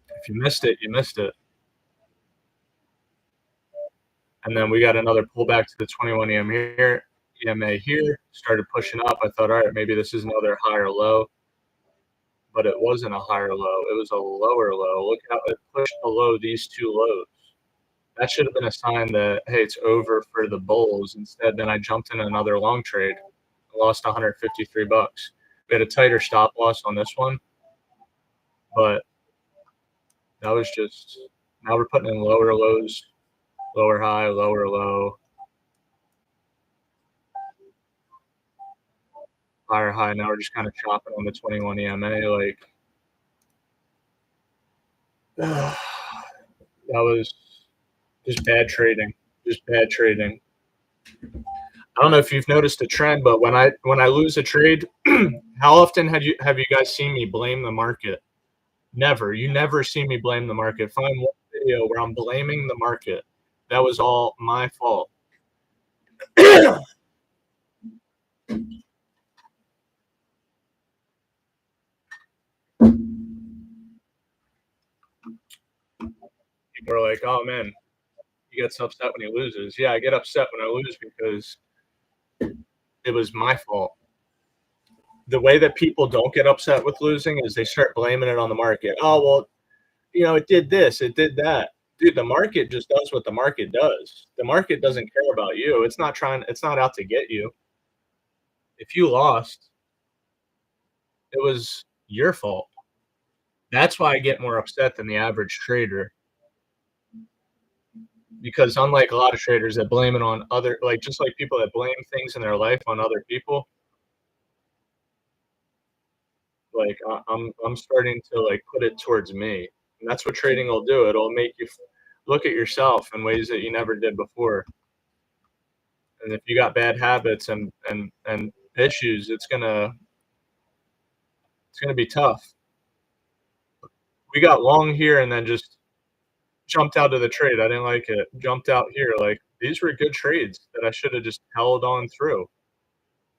If you missed it, you missed it. And then we got another pullback to the 21 EMA here, started pushing up. I thought, all right, maybe this is another higher low. But it wasn't a higher low. It was a lower low. Look how it pushed below these two lows. That should have been a sign that, hey, it's over for the bulls. Instead, then I jumped in another long trade. I lost 153 bucks. We had a tighter stop loss on this one, but that was just, now we're putting in lower lows, lower high, lower low, higher high. Now we're just kind of chopping on the 21 EMA. Like, that was just bad trading. Just bad trading. I don't know if you've noticed a trend, but when I lose a trade, how often have you guys seen me blame the market? Never. You never see me blame the market. Find one video where I'm blaming the market. That was all my fault. People are like, oh man, he gets upset when he loses. Yeah, I get upset when I lose because It was my fault. The way that people don't get upset with losing is they start blaming it on the market. Oh, well, it did this, it did that. Dude, the market just does what the market does. The market doesn't care about you. It's not out to get you. If you lost, it was your fault. That's why I get more upset than the average trader. Because unlike a lot of traders that blame it on other, like just like people that blame things in their life on other people, like I'm starting to like put it towards me. And that's what trading will do. It'll make you look at yourself in ways that you never did before. And if you got bad habits and issues, it's gonna be tough. We got long here and then just jumped out of the trade. I didn't like it. Jumped out here. Like these were good trades that I should have just held on through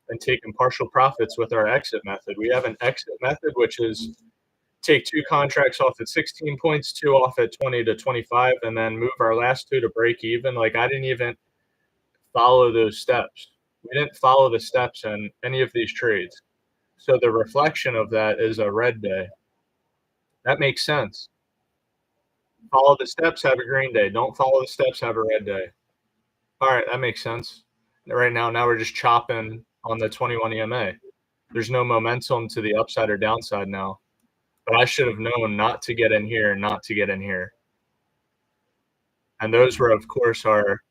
and taken partial profits with our exit method. We have an exit method, which is take 2 contracts off at 16 points, 2 off at 20 to 25, and then move our last 2 to break even. Like I didn't even follow those steps. We didn't follow the steps in any of these trades. So the reflection of that is a red day. That makes sense. Follow the steps, have a green day. Don't follow the steps, have a red day. All right, that makes sense. Right now we're just chopping on the 21 EMA. There's no momentum to the upside or downside now. But I should have known not to get in here, not to get in here. And those were, of course, our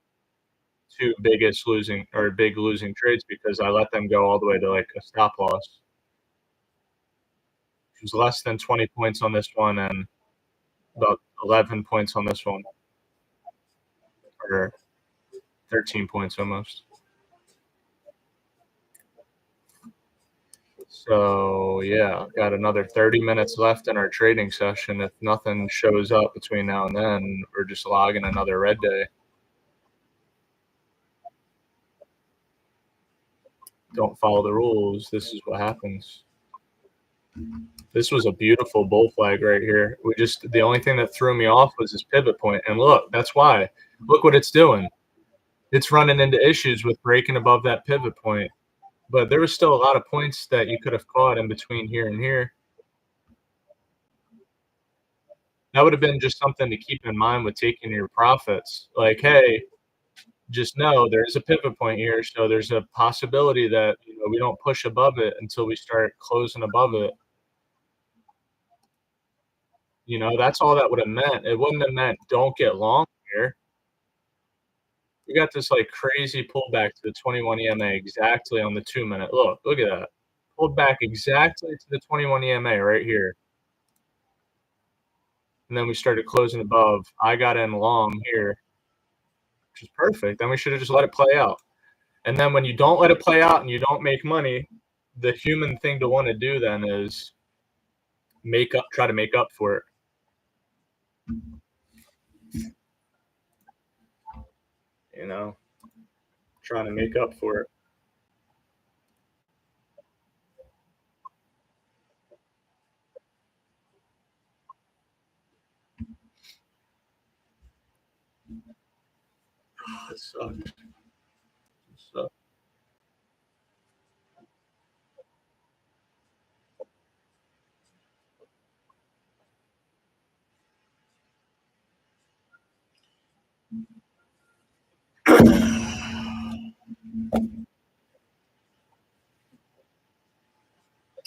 2 biggest big losing trades because I let them go all the way to like a stop loss. It was less than 20 points on this one and about 11 points on this one. Or 13 points almost. So yeah, got another 30 minutes left in our trading session. If nothing shows up between now and then, we're just logging another red day. Don't follow the rules. This is what happens. This was a beautiful bull flag right here. The only thing that threw me off was this pivot point. And look, that's why. Look what it's doing. It's running into issues with breaking above that pivot point. But there was still a lot of points that you could have caught in between here and here. That would have been just something to keep in mind with taking your profits. Like, hey, just know there's a pivot point here. So there's a possibility that we don't push above it until we start closing above it. That's all that would have meant. It wouldn't have meant don't get long here. We got this like crazy pullback to the 21 EMA exactly on the 2-minute. Look at that. Pulled back exactly to the 21 EMA right here. And then we started closing above. I got in long here, which is perfect. Then we should have just let it play out. And then when you don't let it play out and you don't make money, the human thing to want to do then is try to make up for it. Trying to make up for it. It sucks.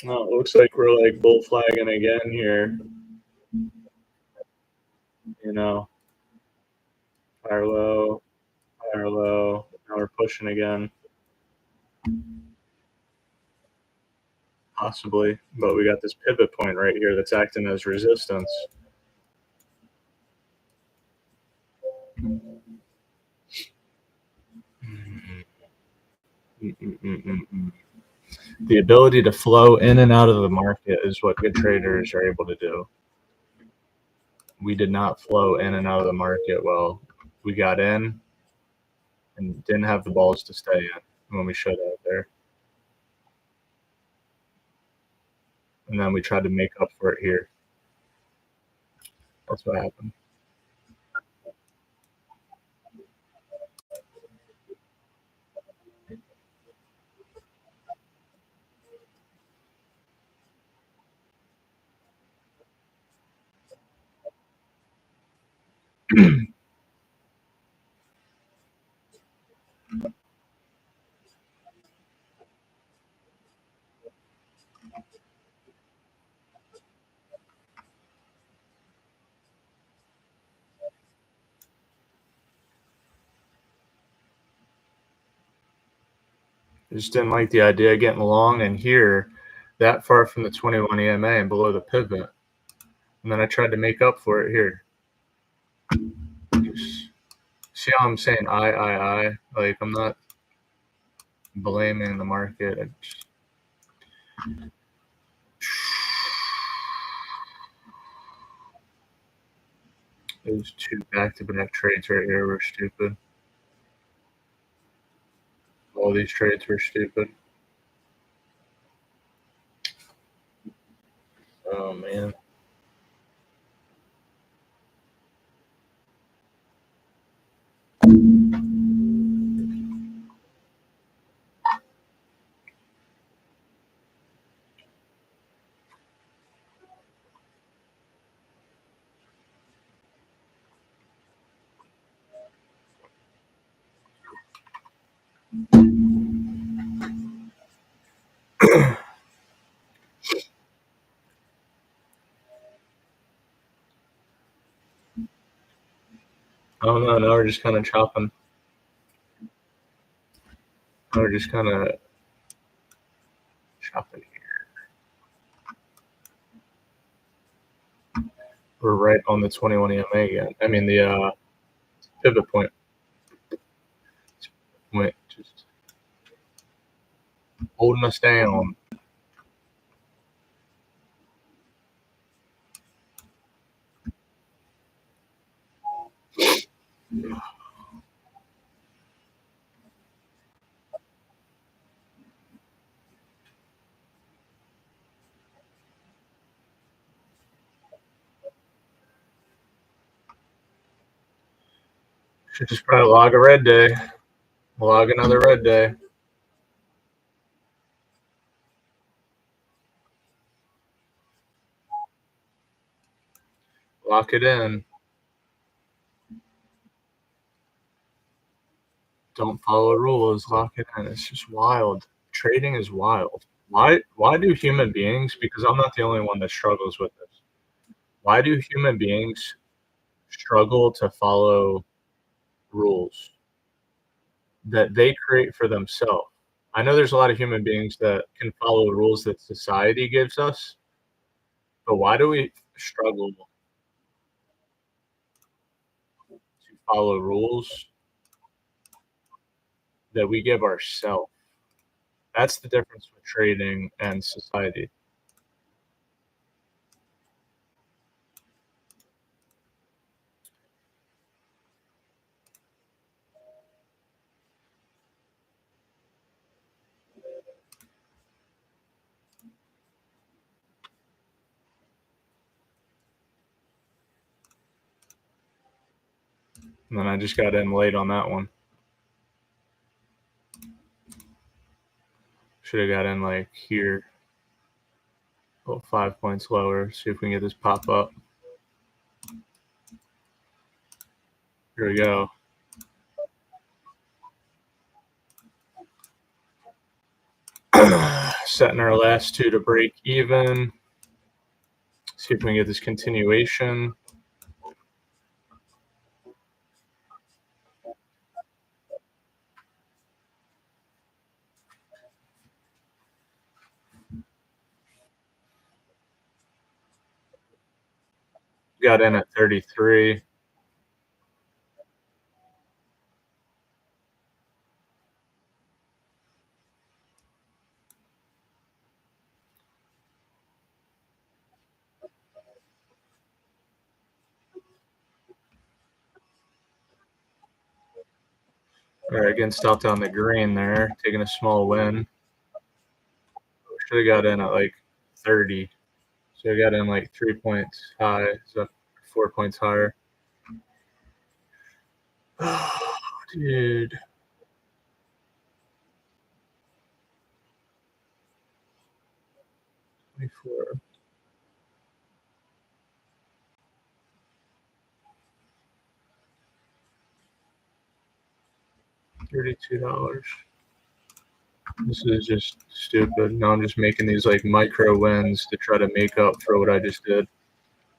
Well, it looks like we're like bull flagging again here. Higher low, higher low. Now we're pushing again. Possibly, but we got this pivot point right here that's acting as resistance. The ability to flow in and out of the market is what good traders are able to do. We did not flow in and out of the market well. We got in and didn't have the balls to stay in when we showed out there. And then we tried to make up for it here. That's what happened. Just didn't like the idea of getting long in here that far from the 21 EMA and below the pivot. And then I tried to make up for it here. Just, see how I'm saying I? Like, I'm not blaming the market. Those two back-to-back trades right here were stupid. All these trades were stupid. Oh, man. Oh, no, now we're just kind of chopping. Now we're just kind of chopping here. We're right on the 21 EMA again. I mean, the pivot point. Just holding us down. Should just probably log a red day. Log another red day. Lock it in. Don't follow rules. Lock it in. It's just wild. Trading is wild. Why do human beings, because I'm not the only one that struggles with this, why do human beings struggle to follow rules that they create for themselves? I know there's a lot of human beings that can follow rules that society gives us, but why do we struggle to follow rules that we give ourselves? That's the difference with trading and society. And then I just got in late on that one. Should have got in like here. Oh, 5 points lower. See if we can get this pop up. Here we go. Setting our last two to break even. See if we can get this continuation. Got in at 33. All right, getting stopped on the green there, taking a small win. Should have got in at like 30. So I got in like 3 points high, so 4 points higher. Oh, dude. $32. This is just stupid. Now I'm just making these like micro wins to try to make up for what I just did.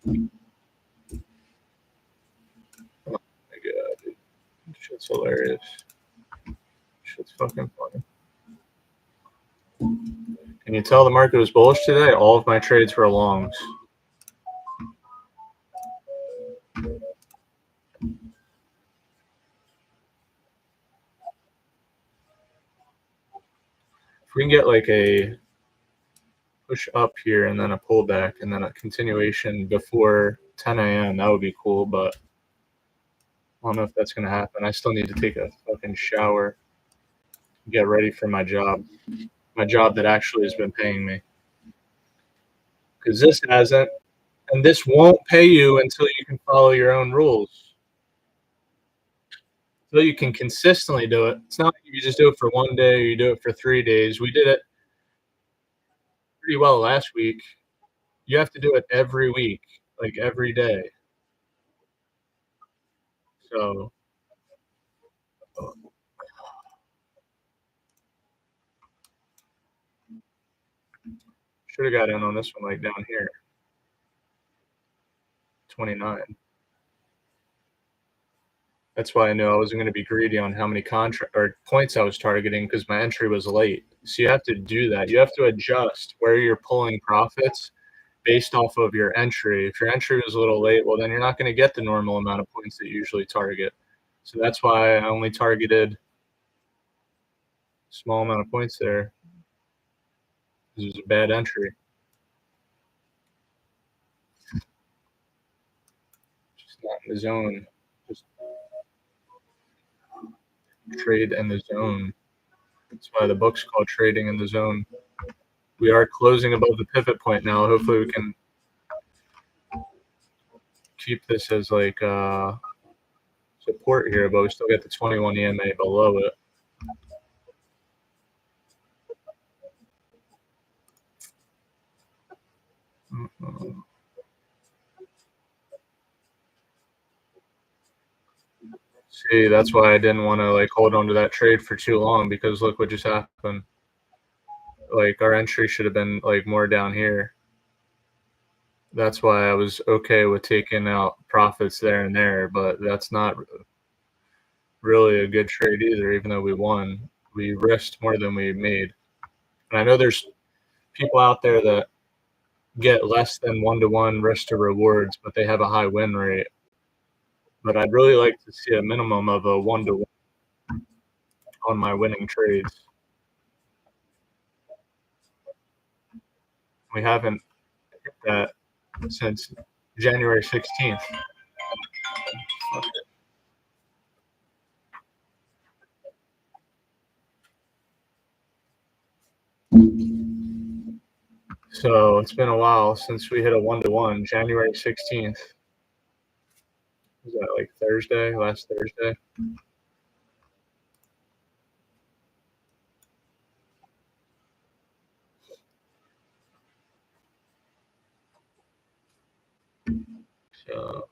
Oh my god, dude. Shit's hilarious. Shit's fucking funny. Can you tell the market was bullish today? All of my trades were longs. If we can get like a push up here and then a pullback and then a continuation before 10 a.m., that would be cool, but I don't know if that's going to happen. I still need to take a fucking shower, get ready for my job that actually has been paying me. Because this hasn't, and this won't pay you until you can follow your own rules. So you can consistently do it. It's not like you just do it for one day or you do it for 3 days. We did it pretty well last week. You have to do it every week, like every day. So should have got in on this one like down here. 29. That's why I knew I wasn't going to be greedy on how many contract or points I was targeting because my entry was late. So you have to do that. You have to adjust where you're pulling profits based off of your entry. If your entry was a little late, well, then you're not going to get the normal amount of points that you usually target. So that's why I only targeted a small amount of points there. This was a bad entry. Just not in the zone. Just trade in the zone. That's why the book's called Trading in the Zone. We are closing above the pivot point now. Hopefully we can keep this as like support here, but we still get the 21 EMA below it. See, that's why I didn't want to like hold on to that trade for too long because look what just happened. Like our entry should have been like more down here. That's why I was okay with taking out profits there and there, but that's not really a good trade either, even though we won. We risked more than we made. And I know there's people out there that get less than 1-to-1 risk to rewards, but they have a high win rate. But I'd really like to see a minimum of a 1-to-1 on my winning trades. We haven't hit that since January 16th. So it's been a while since we hit a 1-to-1. January 16th. Was that like Thursday? Last Thursday? So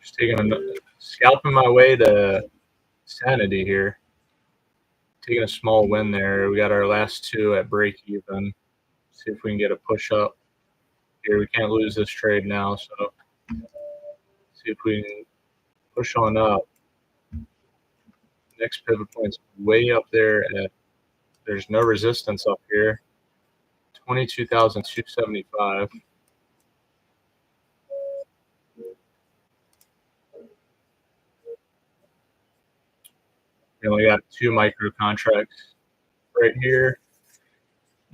Just scalping my way to sanity here. Taking a small win there. We got our last two at break even. See if we can get a push up here. We can't lose this trade now, so see if we can push on up. Next pivot point's way up there at, there's no resistance up here. 22,275. We only got 2 micro contracts right here.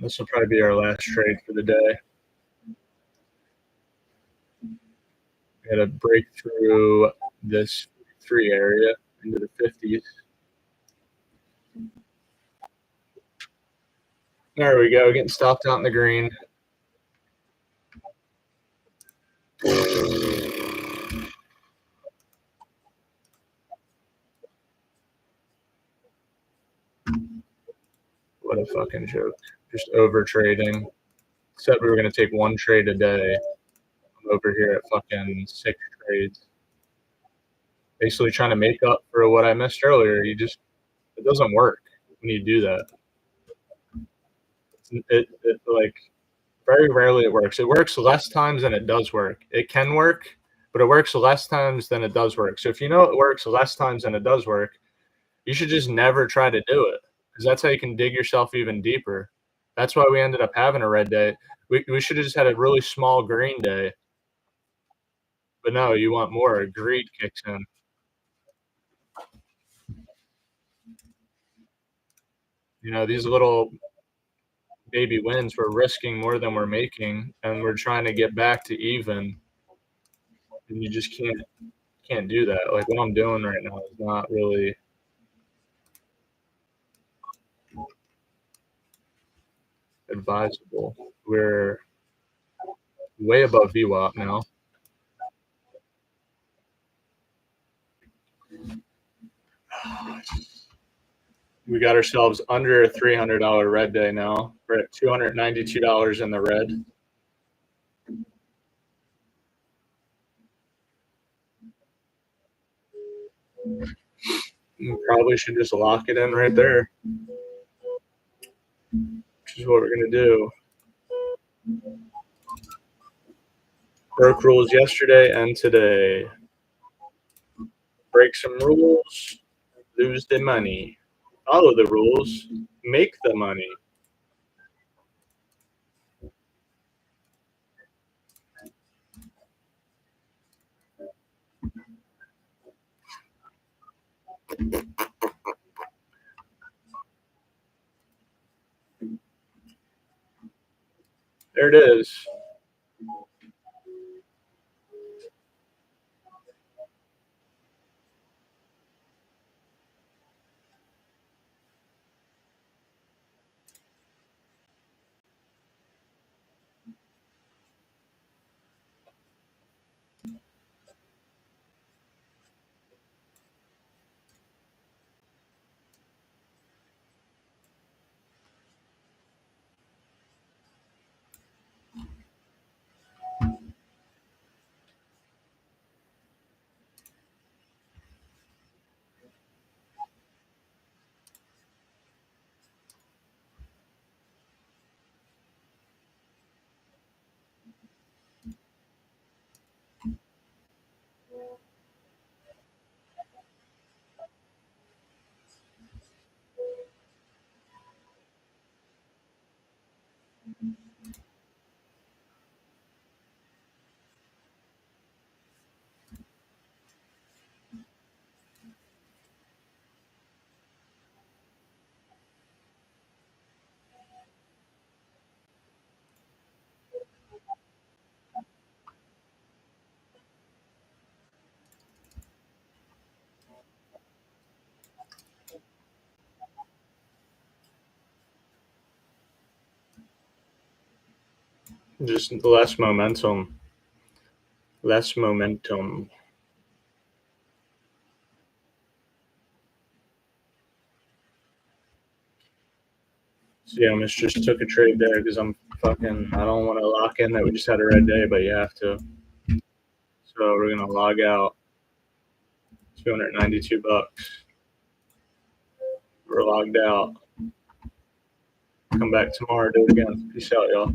This will probably be our last trade for the day. We got to break through this 3 area into the 50s. There we go, getting stopped out in the green. What a fucking joke. Just over trading. Said we were going to take 1 trade a day. I'm over here at fucking 6 trades. Basically trying to make up for what I missed earlier. It doesn't work when you do that. It like, very rarely it works. It works less times than it does work. It can work, but it works less times than it does work. So if you know it works less times than it does work, you should just never try to do it, because that's how you can dig yourself even deeper. That's why we ended up having a red day. We should have just had a really small green day. But no, you want more. Greed kicks in. You know, these little baby wins, we're risking more than we're making, and we're trying to get back to even. And you just can't do that. Like, what I'm doing right now is not really advisable. We're way above VWAP now. We got ourselves under a $300 red day now. We're at $292 in the red. We probably should just lock it in right there, which is what we're going to do. Broke rules yesterday and today. Break some rules, lose the money. Follow the rules, make the money. There it is. Just less momentum. Less momentum. So yeah, I just took a trade there because I don't want to lock in that we just had a red day, but you have to. So we're going to log out. $292. We're logged out. Come back tomorrow, do it again. Peace out, y'all.